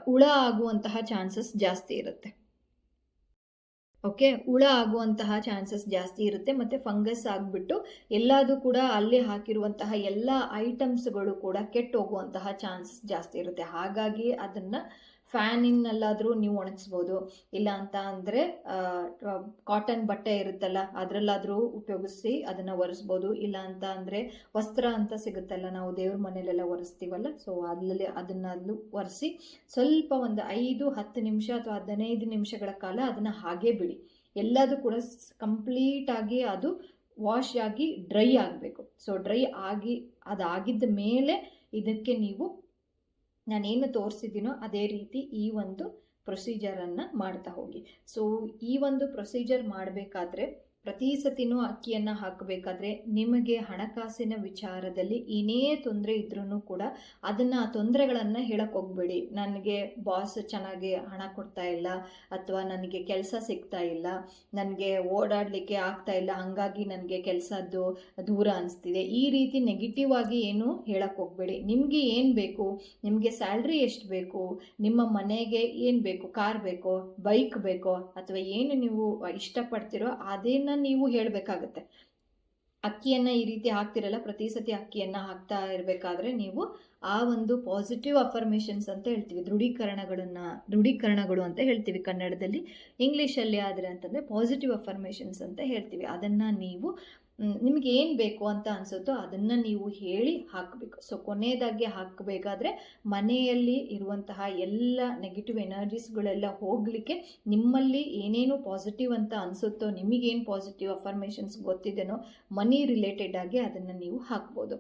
ಹುಳ ಆಗುವಂತಹ ಚಾನ್ಸಸ್ ಜಾಸ್ತಿ ಇರುತ್ತೆ. ಓಕೆ, ಹುಳ ಆಗುವಂತಹ ಚಾನ್ಸಸ್ ಜಾಸ್ತಿ ಇರುತ್ತೆ ಮತ್ತು ಫಂಗಸ್ ಆಗಿಬಿಟ್ಟು ಎಲ್ಲದೂ ಕೂಡ ಅಲ್ಲಿ ಹಾಕಿರುವಂತಹ ಎಲ್ಲ ಐಟಮ್ಸ್ಗಳು ಕೂಡ ಕೆಟ್ಟು ಹೋಗುವಂತಹ ಚಾನ್ಸಸ್ ಜಾಸ್ತಿ ಇರುತ್ತೆ. ಹಾಗಾಗಿ ಅದನ್ನು ಫ್ಯಾನಿನಲ್ಲಾದರೂ ನೀವು ಒಣಗಿಸ್ಬೋದು, ಇಲ್ಲ ಅಂತ ಅಂದರೆ ಕಾಟನ್ ಬಟ್ಟೆ ಇರುತ್ತಲ್ಲ ಅದರಲ್ಲಾದರೂ ಉಪಯೋಗಿಸಿ ಅದನ್ನು ಒರೆಸ್ಬೋದು. ಇಲ್ಲ ಅಂತ ಅಂದರೆ ವಸ್ತ್ರ ಅಂತ ಸಿಗುತ್ತಲ್ಲ, ನಾವು ದೇವ್ರ ಮನೆಯಲ್ಲೆಲ್ಲ ಒರೆಸ್ತೀವಲ್ಲ, ಸೊ ಅದನ್ನು ಒರೆಸಿ ಸ್ವಲ್ಪ ಒಂದು 5-10 ನಿಮಿಷ ಅಥವಾ 15 ನಿಮಿಷಗಳ ಕಾಲ ಅದನ್ನು ಹಾಗೇ ಬಿಡಿ. ಎಲ್ಲದೂ ಕೂಡ ಕಂಪ್ಲೀಟಾಗಿ ಅದು ವಾಶ್ ಆಗಿ ಡ್ರೈ ಆಗಬೇಕು. ಸೊ ಡ್ರೈ ಆಗಿ ಅದಾಗಿದ್ದ ಮೇಲೆ ಇದಕ್ಕೆ ನೀವು ನಾನೇನು ತೋರಿಸಿದ್ದೀನೋ ಅದೇ ರೀತಿ ಈ ಒಂದು ಪ್ರೊಸೀಜರನ್ನು ಮಾಡ್ತಾ ಹೋಗಿ. ಸೊ ಈ ಒಂದು ಪ್ರೊಸೀಜರ್ ಮಾಡಬೇಕಾದ್ರೆ ಪ್ರತಿ ಸತಿನೂ ಅಕ್ಕಿಯನ್ನು ಹಾಕಬೇಕಾದ್ರೆ ನಿಮಗೆ ಹಣಕಾಸಿನ ವಿಚಾರದಲ್ಲಿ ಏನೇ ತೊಂದರೆ ಇದ್ರೂ ಕೂಡ ಆ ತೊಂದರೆಗಳನ್ನು ಹೇಳಕ್ಕೆ ಹೋಗಬೇಡಿ. ನನಗೆ ಬಾಸ್ ಚೆನ್ನಾಗಿ ಹಣ ಕೊಡ್ತಾ ಇಲ್ಲ, ಅಥವಾ ನನಗೆ ಕೆಲಸ ಸಿಗ್ತಾ ಇಲ್ಲ, ನನಗೆ ಓಡಾಡಲಿಕ್ಕೆ ಆಗ್ತಾ ಇಲ್ಲ, ಹಾಗಾಗಿ ನನಗೆ ಕೆಲಸದ್ದು ದೂರ ಅನಿಸ್ತಿದೆ, ಈ ರೀತಿ ನೆಗೆಟಿವ್ ಆಗಿ ಏನು ಹೇಳಕ್ಕೆ ಹೋಗಬೇಡಿ. ನಿಮಗೆ ಏನು ಬೇಕು, ನಿಮಗೆ ಸ್ಯಾಲ್ರಿ ಎಷ್ಟು ಬೇಕು, ನಿಮ್ಮ ಮನೆಗೆ ಏನು ಬೇಕು, ಕಾರ್ ಬೇಕೋ, ಬೈಕ್ ಬೇಕೋ, ಅಥವಾ ಏನು ನೀವು ಇಷ್ಟಪಡ್ತೀರೋ ಅದನ್ನು ನೀವು ಹೇಳಬೇಕಾಗತ್ತೆ. ಅಕ್ಕಿಯನ್ನು ಈ ರೀತಿ ಹಾಕ್ತಿರಲ್ಲ, ಪ್ರತಿ ಸತಿ ಅಕ್ಕಿಯನ್ನು ಹಾಕ್ತಾ ಇರಬೇಕಾದ್ರೆ ನೀವು ಆ ಒಂದು ಪಾಸಿಟಿವ್ ಅಫರ್ಮೇಷನ್ಸ್ ಅಂತ ಹೇಳ್ತೀವಿ, ದೃಢೀಕರಣಗಳು ಅಂತ ಹೇಳ್ತೀವಿ ಕನ್ನಡದಲ್ಲಿ. ಇಂಗ್ಲೀಷಲ್ಲಿ ಆದರೆ ಅಂತಂದರೆ ಪಾಸಿಟಿವ್ ಅಫರ್ಮೇಷನ್ಸ್ ಅಂತ ಹೇಳ್ತೀವಿ. ಅದನ್ನು ನೀವು ನಿಮಗೆ ಏನು ಬೇಕು ಅಂತ ಅನಿಸುತ್ತೋ ಅದನ್ನು ನೀವು ಹೇಳಿ ಹಾಕಬೇಕು. ಸೊ ಕೊನೆಯದಾಗಿ ಹಾಕಬೇಕಾದ್ರೆ ಮನೆಯಲ್ಲಿ ಇರುವಂತಹ ಎಲ್ಲ ನೆಗೆಟಿವ್ ಎನರ್ಜೀಸ್ಗಳೆಲ್ಲ ಹೋಗಲಿಕ್ಕೆ ನಿಮ್ಮಲ್ಲಿ ಏನೇನು ಪಾಸಿಟಿವ್ ಅಂತ ಅನಿಸುತ್ತೋ, ನಿಮಗೇನು ಪಾಸಿಟಿವ್ ಅಫರ್ಮೇಷನ್ಸ್ ಗೊತ್ತಿದೆನೋ ಮನಿ ರಿಲೇಟೆಡ್ ಆಗಿ ಅದನ್ನು ನೀವು ಹಾಕ್ಬೋದು.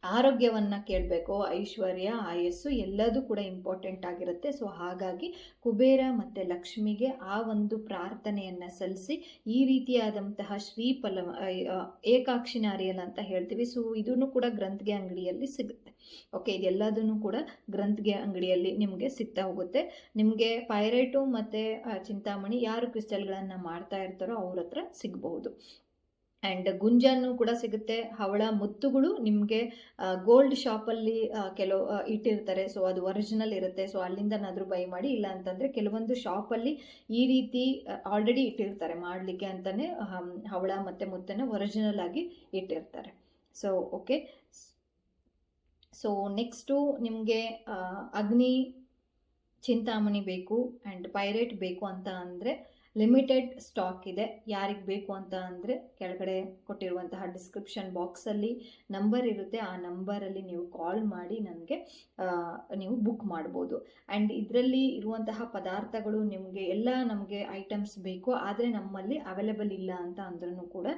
ಆರೋಗ್ಯವನ್ನು ಕೇಳಬೇಕು, ಐಶ್ವರ್ಯ, ಆಯಸ್ಸು ಎಲ್ಲದೂ ಕೂಡ ಇಂಪಾರ್ಟೆಂಟ್ ಆಗಿರುತ್ತೆ. ಸೊ ಹಾಗಾಗಿ ಕುಬೇರ ಮತ್ತು ಲಕ್ಷ್ಮಿಗೆ ಆ ಒಂದು ಪ್ರಾರ್ಥನೆಯನ್ನು ಸಲ್ಲಿಸಿ ಈ ರೀತಿಯಾದಂತಹ ಶ್ರೀಫಲ ಏಕಾಕ್ಷಿ ನಾರಿಯಲ್ ಅಂತ ಹೇಳ್ತೀವಿ. ಸೊ ಇದನ್ನು ಕೂಡ ಗ್ರಂಥಿಗೆ ಅಂಗಡಿಯಲ್ಲಿ ಸಿಗುತ್ತೆ. ಓಕೆ, ಇದೆಲ್ಲದನ್ನು ಕೂಡ ಗ್ರಂಥಿಗೆ ಅಂಗಡಿಯಲ್ಲಿ ನಿಮಗೆ ಸಿಗ್ತಾ ಹೋಗುತ್ತೆ. ನಿಮಗೆ ಪೈರೇಟು ಮತ್ತು ಚಿಂತಾಮಣಿ ಯಾರು ಕ್ರಿಸ್ಟಲ್ಗಳನ್ನು ಮಾಡ್ತಾ ಇರ್ತಾರೋ ಅವ್ರ ಹತ್ರ ಸಿಗಬಹುದು. ಆ್ಯಂಡ್ ಗುಂಜನ್ನು ಕೂಡ ಸಿಗುತ್ತೆ. ಹವಳ ಮುತ್ತುಗಳು ನಿಮಗೆ ಗೋಲ್ಡ್ ಶಾಪಲ್ಲಿ ಕೆಲವು ಇಟ್ಟಿರ್ತಾರೆ, ಸೊ ಅದು ಒರಿಜಿನಲ್ ಇರುತ್ತೆ. ಸೊ ಅಲ್ಲಿಂದನಾದರೂ ಬೈ ಮಾಡಿ, ಇಲ್ಲ ಅಂತಂದರೆ ಕೆಲವೊಂದು ಶಾಪಲ್ಲಿ ಈ ರೀತಿ ಆಲ್ರೆಡಿ ಇಟ್ಟಿರ್ತಾರೆ ಮಾಡಲಿಕ್ಕೆ ಅಂತಲೇ ಹವಳ ಮತ್ತು ಮುತ್ತನ್ನು ಒರಿಜಿನಲ್ ಆಗಿ ಇಟ್ಟಿರ್ತಾರೆ. ಸೊ ಓಕೆ, ಸೊ ನೆಕ್ಸ್ಟು ನಿಮಗೆ ಅಗ್ನಿ ಚಿಂತಾಮಣಿ ಬೇಕು ಆ್ಯಂಡ್ ಪೈರೇಟ್ ಬೇಕು ಅಂತ ಅಂದರೆ ಲಿಮಿಟೆಡ್ ಸ್ಟಾಕ್ ಇದೆ. ಯಾರಿಗೆ ಬೇಕು ಅಂತ ಅಂದರೆ ಕೆಳಗಡೆ ಕೊಟ್ಟಿರುವಂತಹ ಡಿಸ್ಕ್ರಿಪ್ಷನ್ ಬಾಕ್ಸಲ್ಲಿ ನಂಬರ್ ಇರುತ್ತೆ. ಆ ನಂಬರಲ್ಲಿ ನೀವು ಕಾಲ್ ಮಾಡಿ ನನಗೆ ನೀವು ಬುಕ್ ಮಾಡ್ಬೋದು. ಆ್ಯಂಡ್ ಇದರಲ್ಲಿ ಇರುವಂತಹ ಪದಾರ್ಥಗಳು ನಮಗೆ ಐಟಮ್ಸ್ ಬೇಕು, ಆದರೆ ನಮ್ಮಲ್ಲಿ ಅವೈಲೇಬಲ್ ಇಲ್ಲ ಅಂತ ಅಂದ್ರೂ ಕೂಡ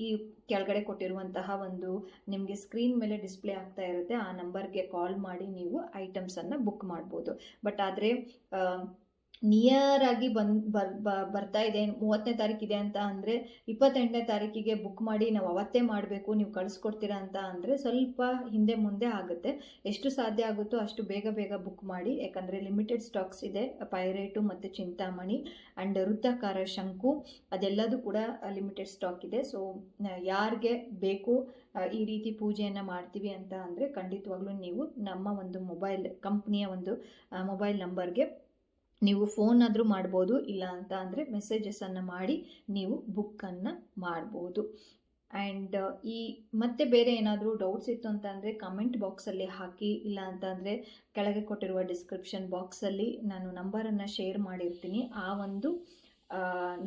ಈ ಕೆಳಗಡೆ ಕೊಟ್ಟಿರುವಂತಹ ಒಂದು ನಿಮಗೆ ಸ್ಕ್ರೀನ್ ಮೇಲೆ ಡಿಸ್ಪ್ಲೇ ಆಗ್ತಾ ಇರುತ್ತೆ, ಆ ನಂಬರ್ಗೆ ಕಾಲ್ ಮಾಡಿ ನೀವು ಐಟಮ್ಸನ್ನು ಬುಕ್ ಮಾಡ್ಬೋದು. ಬಟ್ ಆದರೆ ನಿಯರ್ ಆಗಿ ಬರ್ತಾ ಇದೆ, 30ನೇ ತಾರೀಕಿದೆ ಅಂತ ಅಂದರೆ 28ನೇ ತಾರೀಕಿಗೆ ಬುಕ್ ಮಾಡಿ ನಾವು ಅವತ್ತೇ ಮಾಡಬೇಕು, ನೀವು ಕಳಿಸ್ಕೊಡ್ತೀರಾ ಅಂತ ಅಂದರೆ ಸ್ವಲ್ಪ ಹಿಂದೆ ಮುಂದೆ ಆಗುತ್ತೆ. ಎಷ್ಟು ಸಾಧ್ಯ ಆಗುತ್ತೋ ಅಷ್ಟು ಬೇಗ ಬೇಗ ಬುಕ್ ಮಾಡಿ, ಯಾಕಂದರೆ ಲಿಮಿಟೆಡ್ ಸ್ಟಾಕ್ಸ್ ಇದೆ. ಪೈರೇಟು ಮತ್ತು ಚಿಂತಾಮಣಿ ಆ್ಯಂಡ್ ವೃತ್ತಾಕಾರ ಶಂಕು ಅದೆಲ್ಲದೂ ಕೂಡ ಲಿಮಿಟೆಡ್ ಸ್ಟಾಕ್ ಇದೆ. ಸೊ ಯಾರಿಗೆ ಬೇಕು ಈ ರೀತಿ ಪೂಜೆಯನ್ನು ಮಾಡ್ತೀವಿ ಅಂತ ಅಂದರೆ ಖಂಡಿತವಾಗ್ಲೂ ನೀವು ನಮ್ಮ ಒಂದು ಕಂಪ್ನಿಯ ಒಂದು ಮೊಬೈಲ್ ನಂಬರ್ಗೆ ನೀವು ಫೋನ್ ಆದರೂ ಮಾಡ್ಬೋದು, ಇಲ್ಲ ಅಂತ ಅಂದರೆ ಮೆಸೇಜಸನ್ನು ಮಾಡಿ ನೀವು ಬುಕ್ಕನ್ನು ಮಾಡ್ಬೋದು. ಆ್ಯಂಡ್ ಮತ್ತೆ ಬೇರೆ ಏನಾದರೂ ಡೌಟ್ಸ್ ಇತ್ತು ಅಂತ ಅಂದರೆ ಕಮೆಂಟ್ ಬಾಕ್ಸಲ್ಲಿ ಹಾಕಿ, ಇಲ್ಲ ಅಂತ ಅಂದರೆ ಕೆಳಗೆ ಕೊಟ್ಟಿರುವ ಡಿಸ್ಕ್ರಿಪ್ಷನ್ ಬಾಕ್ಸಲ್ಲಿ ನಾನು ನಂಬರನ್ನು ಶೇರ್ ಮಾಡಿರ್ತೀನಿ. ಆ ಒಂದು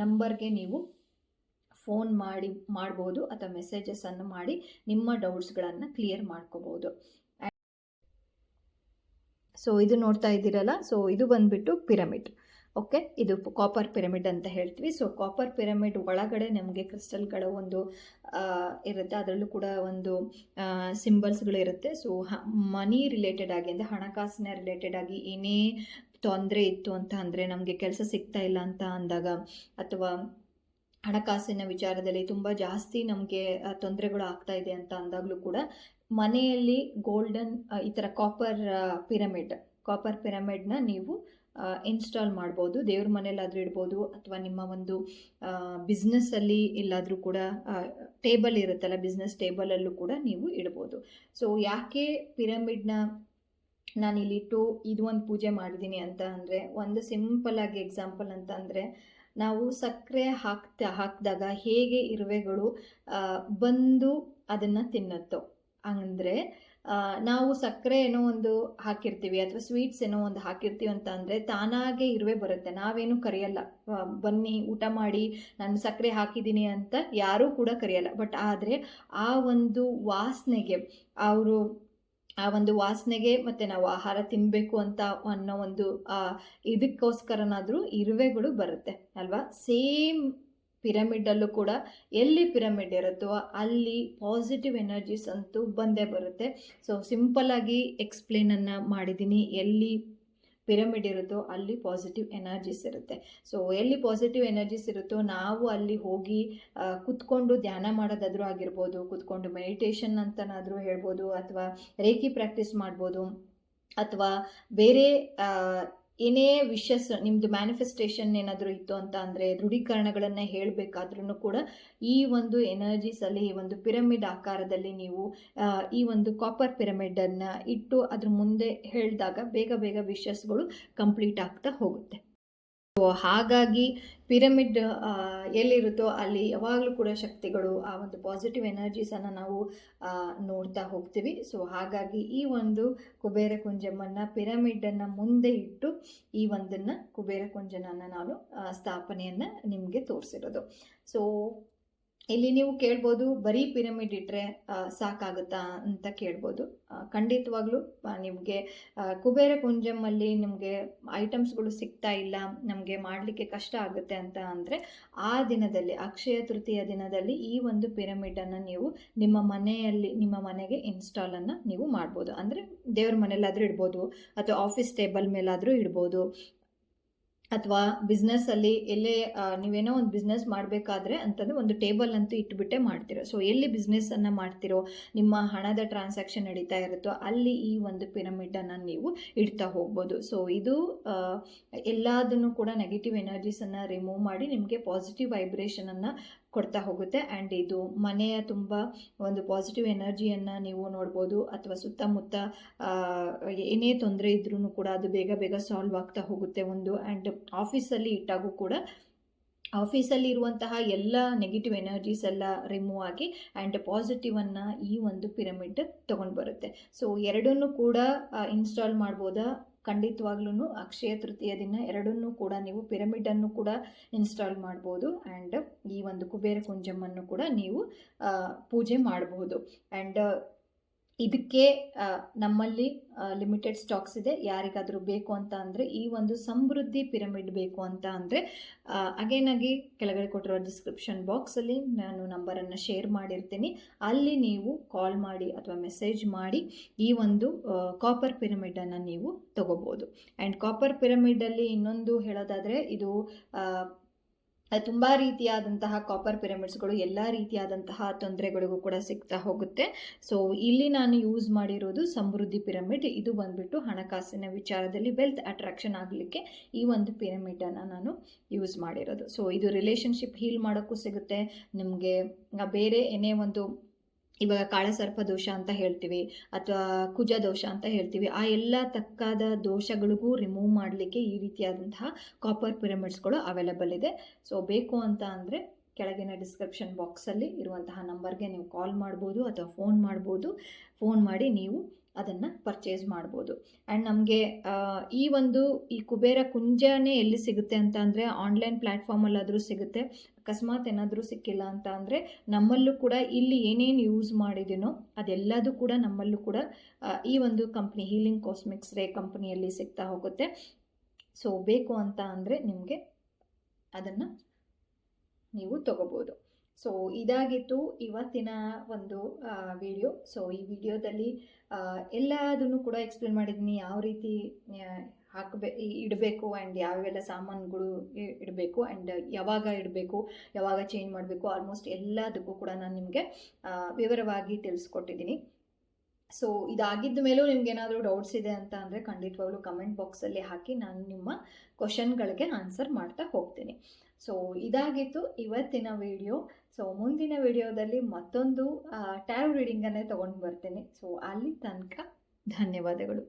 ನಂಬರ್ಗೆ ನೀವು ಫೋನ್ ಮಾಡ್ಬೋದು ಅಥವಾ ಮೆಸೇಜಸನ್ನು ಮಾಡಿ ನಿಮ್ಮ ಡೌಟ್ಸ್ಗಳನ್ನು ಕ್ಲಿಯರ್ ಮಾಡ್ಕೋಬೋದು. ಸೊ ಇದು ನೋಡ್ತಾ ಇದ್ದೀರಲ್ಲ, ಸೊ ಇದು ಬಂದುಬಿಟ್ಟು ಪಿರಮಿಡ್. ಓಕೆ, ಇದು ಕಾಪರ್ ಪಿರಮಿಡ್ ಅಂತ ಹೇಳ್ತೀವಿ. ಸೊ ಕಾಪರ್ ಪಿರಮಿಡ್ ಒಳಗಡೆ ನಮಗೆ ಕ್ರಿಸ್ಟಲ್ಗಳ ಒಂದು ಇರುತ್ತೆ, ಅದರಲ್ಲೂ ಕೂಡ ಒಂದು ಸಿಂಬಲ್ಸ್ಗಳು ಇರುತ್ತೆ. ಸೊ ಮನಿ ರಿಲೇಟೆಡ್ ಆಗಿ ಅಂದರೆ ಹಣಕಾಸಿನ ರಿಲೇಟೆಡ್ ಆಗಿ ಏನೇ ತೊಂದರೆ ಇತ್ತು ಅಂತ ಅಂದರೆ, ನಮಗೆ ಕೆಲಸ ಸಿಗ್ತಾ ಇಲ್ಲ ಅಂತ ಅಂದಾಗ, ಅಥವಾ ಹಣಕಾಸಿನ ವಿಚಾರದಲ್ಲಿ ತುಂಬ ಜಾಸ್ತಿ ನಮಗೆ ತೊಂದರೆಗಳು ಆಗ್ತಾ ಇದೆ ಅಂತ ಅಂದಾಗಲೂ ಕೂಡ ಮನೆಯಲ್ಲಿ ಗೋಲ್ಡನ್ ಈ ಥರ ಕಾಪರ್ ಪಿರಮಿಡ್ನ ನೀವು ಇನ್ಸ್ಟಾಲ್ ಮಾಡ್ಬೋದು. ದೇವ್ರ ಮನೇಲಾದರೂ ಇಡ್ಬೋದು, ಅಥವಾ ನಿಮ್ಮ ಒಂದು ಬಿಸ್ನೆಸ್ಸಲ್ಲಿ ಎಲ್ಲಾದರೂ ಕೂಡ ಟೇಬಲ್ ಇರುತ್ತಲ್ಲ, ಬಿಸ್ನೆಸ್ ಟೇಬಲಲ್ಲೂ ಕೂಡ ನೀವು ಇಡ್ಬೋದು. ಸೊ ಯಾಕೆ ಪಿರಮಿಡ್ನ ನಾನಿಲ್ಲಿಟ್ಟು ಇದು ಒಂದು ಪೂಜೆ ಮಾಡಿದ್ದೀನಿ ಅಂತ ಅಂದರೆ, ಒಂದು ಸಿಂಪಲ್ಲಾಗಿ ಎಕ್ಸಾಂಪಲ್ ಅಂತ ಅಂದರೆ, ನಾವು ಸಕ್ಕರೆ ಹಾಕಿದಾಗ ಹೇಗೆ ಇರುವೆಗಳು ಬಂದು ಅದನ್ನು ತಿನ್ನುತ್ತೋ, ಅಂದರೆ ನಾವು ಸಕ್ಕರೆ ಏನೋ ಒಂದು ಹಾಕಿರ್ತೀವಿ ಅಥವಾ ಸ್ವೀಟ್ಸ್ ಏನೋ ಒಂದು ಹಾಕಿರ್ತೀವಿ ಅಂತ ಅಂದರೆ ತಾನಾಗೆ ಇರುವೆ ಬರುತ್ತೆ, ನಾವೇನು ಕರೆಯಲ್ಲ, ಬನ್ನಿ ಊಟ ಮಾಡಿ ನಾನು ಸಕ್ಕರೆ ಹಾಕಿದ್ದೀನಿ ಅಂತ ಯಾರೂ ಕೂಡ ಕರೆಯಲ್ಲ. ಬಟ್ ಆದರೆ ಆ ಒಂದು ವಾಸನೆಗೆ ಮತ್ತು ನಾವು ಆಹಾರ ತಿನ್ನಬೇಕು ಅಂತ ಅನ್ನೋ ಒಂದು ಇದಕ್ಕೋಸ್ಕರನಾದರೂ ಇರುವೆಗಳು ಬರುತ್ತೆ ಅಲ್ವಾ. ಸೇಮ್ ಪಿರಮಿಡಲ್ಲೂ ಕೂಡ ಎಲ್ಲಿ ಪಿರಮಿಡ್ ಇರುತ್ತೋ ಅಲ್ಲಿ ಪಾಸಿಟಿವ್ ಎನರ್ಜೀಸ್ ಅಂತೂ ಬಂದೇ ಬರುತ್ತೆ. ಸೊ ಸಿಂಪಲ್ಲಾಗಿ ಎಕ್ಸ್ಪ್ಲೇನನ್ನು ಮಾಡಿದ್ದೀನಿ. ಎಲ್ಲಿ ಪಿರಮಿಡ್ ಇರುತ್ತೋ ಅಲ್ಲಿ ಪಾಸಿಟಿವ್ ಎನರ್ಜೀಸ್ ಇರುತ್ತೆ. ಸೊ ಎಲ್ಲಿ ಪಾಸಿಟಿವ್ ಎನರ್ಜೀಸ್ ಇರುತ್ತೋ ನಾವು ಅಲ್ಲಿ ಹೋಗಿ ಕುತ್ಕೊಂಡು ಧ್ಯಾನ ಮಾಡೋದಾದರೂ ಆಗಿರ್ಬೋದು, ಕುತ್ಕೊಂಡು ಮೆಡಿಟೇಷನ್ ಅಂತನಾದರೂ ಹೇಳ್ಬೋದು, ಅಥವಾ ರೇಖಿ ಪ್ರಾಕ್ಟೀಸ್ ಮಾಡ್ಬೋದು, ಅಥವಾ ಬೇರೆ ಏನೇ ವಿಷಸ್ ನಿಮ್ಮದು ಮ್ಯಾನಿಫೆಸ್ಟೇಷನ್ ಏನಾದರೂ ಇತ್ತು ಅಂತ ಅಂದರೆ ದೃಢೀಕರಣಗಳನ್ನು ಹೇಳಬೇಕಾದ್ರೂ ಕೂಡ ಈ ಒಂದು ಎನರ್ಜೀಸಲ್ಲಿ, ಈ ಒಂದು ಪಿರಮಿಡ್ ಆಕಾರದಲ್ಲಿ ನೀವು ಈ ಒಂದು ಕಾಪರ್ ಪಿರಮಿಡನ್ನು ಇಟ್ಟು ಅದ್ರ ಮುಂದೆ ಹೇಳಿದಾಗ ಬೇಗ ಬೇಗ ವಿಷಸ್ಗಳು ಕಂಪ್ಲೀಟ್ ಆಗ್ತಾ ಹೋಗುತ್ತೆ. ಸೊ ಹಾಗಾಗಿ ಪಿರಮಿಡ್ ಎಲ್ಲಿರುತ್ತೋ ಅಲ್ಲಿ ಯಾವಾಗಲೂ ಕೂಡ ಶಕ್ತಿಗಳು, ಆ ಒಂದು ಪಾಸಿಟಿವ್ ಎನರ್ಜೀಸನ್ನು ನಾವು ನೋಡ್ತಾ ಹೋಗ್ತೀವಿ. ಸೊ ಹಾಗಾಗಿ ಈ ಒಂದು ಕುಬೇರ ಕುಂಜಮ್ಮನ್ನು ಪಿರಮಿಡನ್ನು ಮುಂದೆ ಇಟ್ಟು ಈ ಒಂದನ್ನು ಕುಬೇರ ಕುಂಜನನ್ನು ನಾನು ಸ್ಥಾಪನೆಯನ್ನು ನಿಮಗೆ ತೋರಿಸಿರೋದು. ಸೊ ಇಲ್ಲಿ ನೀವು ಕೇಳ್ಬೋದು, ಬರೀ ಪಿರಮಿಡ್ ಇಟ್ಟರೆ ಸಾಕಾಗುತ್ತಾ ಅಂತ ಕೇಳ್ಬೋದು. ಖಂಡಿತವಾಗ್ಲೂ ನಿಮಗೆ ಕುಬೇರ ಕುಂಜಮ್ಮಲ್ಲಿ ನಿಮಗೆ ಐಟಮ್ಸ್ಗಳು ಸಿಗ್ತಾ ಇಲ್ಲ, ನಮಗೆ ಮಾಡಲಿಕ್ಕೆ ಕಷ್ಟ ಆಗುತ್ತೆ ಅಂತ ಅಂದರೆ ಆ ದಿನದಲ್ಲಿ, ಅಕ್ಷಯ ತೃತೀಯ ದಿನದಲ್ಲಿ ಈ ಒಂದು ಪಿರಮಿಡನ್ನು ನೀವು ನಿಮ್ಮ ಮನೆಗೆ ಇನ್ಸ್ಟಾಲನ್ನು ನೀವು ಮಾಡ್ಬೋದು. ಅಂದರೆ ದೇವ್ರ ಮನೆಯಲ್ಲಾದರೂ ಇಡ್ಬೋದು, ಅಥವಾ ಆಫೀಸ್ ಟೇಬಲ್ ಮೇಲಾದರೂ ಇಡ್ಬೋದು, ಅಥವಾ ಬಿಸ್ನೆಸ್ಸಲ್ಲಿ ಎಲ್ಲೇ ನೀವೇನೋ ಒಂದು ಬಿಸ್ನೆಸ್ ಮಾಡಬೇಕಾದ್ರೆ ಅಂತಂದರೆ ಒಂದು ಟೇಬಲ್ ಅಂತೂ ಇಟ್ಬಿಟ್ಟೆ ಮಾಡ್ತಿರೋ. ಸೊ ಎಲ್ಲಿ ಬಿಸ್ನೆಸ್ಸನ್ನು ಮಾಡ್ತಿರೋ, ನಿಮ್ಮ ಹಣದ ಟ್ರಾನ್ಸಾಕ್ಷನ್ ನಡೀತಾ ಇರುತ್ತೋ ಅಲ್ಲಿ ಈ ಒಂದು ಪಿರಮಿಡನ್ನು ನೀವು ಇಡ್ತಾ ಹೋಗ್ಬೋದು. ಸೊ ಇದು ಎಲ್ಲದನ್ನು ಕೂಡ ನೆಗೆಟಿವ್ ಎನರ್ಜೀಸನ್ನು ರಿಮೂವ್ ಮಾಡಿ ನಿಮಗೆ ಪಾಸಿಟಿವ್ ವೈಬ್ರೇಷನನ್ನು ಕೊಡ್ತಾ ಹೋಗುತ್ತೆ. ಆ್ಯಂಡ್ ಇದು ಮನೆಯ ತುಂಬ ಒಂದು ಪಾಸಿಟಿವ್ ಎನರ್ಜಿಯನ್ನು ನೀವು ನೋಡ್ಬೋದು, ಅಥವಾ ಸುತ್ತಮುತ್ತ ಏನೇ ತೊಂದರೆ ಇದ್ರೂ ಕೂಡ ಅದು ಬೇಗ ಬೇಗ ಸಾಲ್ವ್ ಆಗ್ತಾ ಹೋಗುತ್ತೆ ಒಂದು. ಆ್ಯಂಡ್ ಆಫೀಸಲ್ಲಿ ಇಟ್ಟಾಗೂ ಕೂಡ ಆಫೀಸಲ್ಲಿ ಇರುವಂತಹ ಎಲ್ಲ ನೆಗೆಟಿವ್ ಎನರ್ಜೀಸ್ ಎಲ್ಲ ರಿಮೂವ್ ಆಗಿ ಆ್ಯಂಡ್ ಪಾಸಿಟಿವನ್ನು ಈ ಒಂದು ಪಿರಮಿಡ್ ತೊಗೊಂಡು ಬರುತ್ತೆ. ಸೊ ಎರಡನ್ನೂ ಕೂಡ ಇನ್ಸ್ಟಾಲ್ ಮಾಡ್ಬೋದಾ? ಖಂಡಿತವಾಗ್ಲೂ ಅಕ್ಷಯ ತೃತೀಯ ದಿನ ಎರಡನ್ನೂ ಕೂಡ ನೀವು ಪಿರಮಿಡನ್ನು ಕೂಡ ಇನ್ಸ್ಟಾಲ್ ಮಾಡ್ಬೋದು ಆ್ಯಂಡ್ ಈ ಒಂದು ಕುಬೇರ ಕುಂಜಮ್ಮನ್ನು ಕೂಡ ನೀವು ಪೂಜೆ ಮಾಡಬಹುದು. ಆ್ಯಂಡ್ ಇದಕ್ಕೆ ನಮ್ಮಲ್ಲಿ ಲಿಮಿಟೆಡ್ ಸ್ಟಾಕ್ಸ್ ಇದೆ. ಯಾರಿಗಾದರೂ ಬೇಕು ಅಂತ ಅಂದರೆ ಈ ಒಂದು ಸಮೃದ್ಧಿ ಪಿರಮಿಡ್ ಬೇಕು ಅಂತ ಅಂದರೆ ಅಗೇನಾಗಿ ಕೆಳಗಡೆ ಕೊಟ್ಟಿರೋ ಡಿಸ್ಕ್ರಿಪ್ಷನ್ ಬಾಕ್ಸಲ್ಲಿ ನಾನು ನಂಬರನ್ನು ಶೇರ್ ಮಾಡಿರ್ತೀನಿ. ಅಲ್ಲಿ ನೀವು ಕಾಲ್ ಮಾಡಿ ಅಥವಾ ಮೆಸೇಜ್ ಮಾಡಿ ಈ ಒಂದು ಕಾಪರ್ ಪಿರಮಿಡನ್ನು ನೀವು ತಗೋಬೋದು. ಆ್ಯಂಡ್ ಕಾಪರ್ ಪಿರಮಿಡಲ್ಲಿ ಇನ್ನೊಂದು ಹೇಳೋದಾದರೆ ಇದು ತುಂಬ ರೀತಿಯಾದಂತಹ ಕಾಪರ್ ಪಿರಮಿಡ್ಸ್ಗಳು ಎಲ್ಲ ರೀತಿಯಾದಂತಹ ತೊಂದರೆಗಳಿಗೂ ಕೂಡ ಸಿಗ್ತಾ ಹೋಗುತ್ತೆ. ಸೊ ಇಲ್ಲಿ ನಾನು ಯೂಸ್ ಮಾಡಿರೋದು ಸಮೃದ್ಧಿ ಪಿರಮಿಡ್. ಇದು ಬಂದ್ಬಿಟ್ಟು ಹಣಕಾಸಿನ ವಿಚಾರದಲ್ಲಿ ವೆಲ್ತ್ ಅಟ್ರಾಕ್ಷನ್ ಆಗಲಿಕ್ಕೆ ಈ ಒಂದು ಪಿರಮಿಡನ್ನು ನಾನು ಯೂಸ್ ಮಾಡಿರೋದು. ಸೊ ಇದು ರಿಲೇಷನ್ಶಿಪ್ ಹೀಲ್ ಮಾಡೋಕ್ಕೂ ಸಿಗುತ್ತೆ. ನಿಮಗೆ ಬೇರೆ ಏನೇ ಒಂದು ಇವಾಗ ಕಾಳಸರ್ಪ ದೋಷ ಅಂತ ಹೇಳ್ತೀವಿ ಅಥವಾ ಕುಜ ದೋಷ ಅಂತ ಹೇಳ್ತೀವಿ, ಆ ಎಲ್ಲ ತಕ್ಕಾದ ದೋಷಗಳಿಗೂ ರಿಮೂವ್ ಮಾಡಲಿಕ್ಕೆ ಈ ರೀತಿಯಾದಂತಹ ಕಾಪರ್ ಪಿರಮಿಡ್ಸ್ಗಳು ಅವೈಲೇಬಲ್ ಇದೆ. ಸೊ ಬೇಕು ಅಂತ ಅಂದರೆ ಕೆಳಗಿನ ಡಿಸ್ಕ್ರಿಪ್ಷನ್ ಬಾಕ್ಸಲ್ಲಿ ಇರುವಂತಹ ನಂಬರ್ಗೆ ನೀವು ಕಾಲ್ ಮಾಡ್ಬೋದು ಅಥವಾ ಫೋನ್ ಮಾಡ್ಬೋದು. ಫೋನ್ ಮಾಡಿ ನೀವು ಅದನ್ನು ಪರ್ಚೇಸ್ ಮಾಡ್ಬೋದು. ಆ್ಯಂಡ್ ನಮಗೆ ಈ ಕುಬೇರ ಕುಂಜನೇ ಎಲ್ಲಿ ಸಿಗುತ್ತೆ ಅಂತ ಅಂದರೆ ಆನ್ಲೈನ್ ಪ್ಲ್ಯಾಟ್ಫಾರ್ಮಲ್ಲಾದರೂ ಸಿಗುತ್ತೆ. ಅಕಸ್ಮಾತ್ ಏನಾದರೂ ಸಿಕ್ಕಿಲ್ಲ ಅಂತ ಅಂದರೆ ನಮ್ಮಲ್ಲೂ ಕೂಡ ಇಲ್ಲಿ ಏನೇನು ಯೂಸ್ ಮಾಡಿದ್ದೀನೋ ಅದೆಲ್ಲದೂ ಕೂಡ ನಮ್ಮಲ್ಲೂ ಕೂಡ ಈ ಒಂದು ಕಂಪ್ನಿ ಹೀಲಿಂಗ್ ಕಾಸ್ಮಿಕ್ಸ್ ರೇ ಕಂಪ್ನಿಯಲ್ಲಿ ಸಿಗ್ತಾ ಹೋಗುತ್ತೆ. ಸೊ ಬೇಕು ಅಂತ ಅಂದರೆ ನಿಮಗೆ ಅದನ್ನು ನೀವು ತಗೋಬೋದು. ಸೊ ಇದಾಗಿತ್ತು ಇವತ್ತಿನ ಒಂದು ವಿಡಿಯೋ. ಸೊ ಈ ವಿಡಿಯೋದಲ್ಲಿ ಎಲ್ಲದನ್ನು ಕೂಡ ಎಕ್ಸ್ಪ್ಲೇನ್ ಮಾಡಿದ್ದೀನಿ, ಯಾವ ರೀತಿ ಇಡಬೇಕು ಆ್ಯಂಡ್ ಯಾವೆಲ್ಲ ಸಾಮಾನುಗಳು ಇಡಬೇಕು ಆ್ಯಂಡ್ ಯಾವಾಗ ಇಡಬೇಕು, ಯಾವಾಗ ಚೇಂಜ್ ಮಾಡಬೇಕು, ಆಲ್ಮೋಸ್ಟ್ ಎಲ್ಲದಕ್ಕೂ ಕೂಡ ನಾನು ನಿಮಗೆ ವಿವರವಾಗಿ ತಿಳಿಸ್ಕೊಟ್ಟಿದ್ದೀನಿ. ಸೊ ಇದಾಗಿದ್ದ ಮೇಲೂ ನಿಮ್ಗೆ ಏನಾದರೂ ಡೌಟ್ಸ್ ಇದೆ ಅಂತ ಅಂದರೆ ಖಂಡಿತವಾಗ್ಲೂ ಕಮೆಂಟ್ ಬಾಕ್ಸಲ್ಲಿ ಹಾಕಿ ನಾನು ನಿಮ್ಮ ಕ್ವಶನ್ಗಳಿಗೆ ಆನ್ಸರ್ ಮಾಡ್ತಾ ಹೋಗ್ತೀನಿ. ಸೊ ಇದಾಗಿತ್ತು ಇವತ್ತಿನ ವಿಡಿಯೋ. ಸೊ ಮುಂದಿನ ವಿಡಿಯೋದಲ್ಲಿ ಮತ್ತೊಂದು ಟ್ಯಾರೋ ರೀಡಿಂಗನ್ನೇ ತೊಗೊಂಡು ಬರ್ತೀನಿ. ಸೊ ಅಲ್ಲಿ ತನಕ ಧನ್ಯವಾದಗಳು.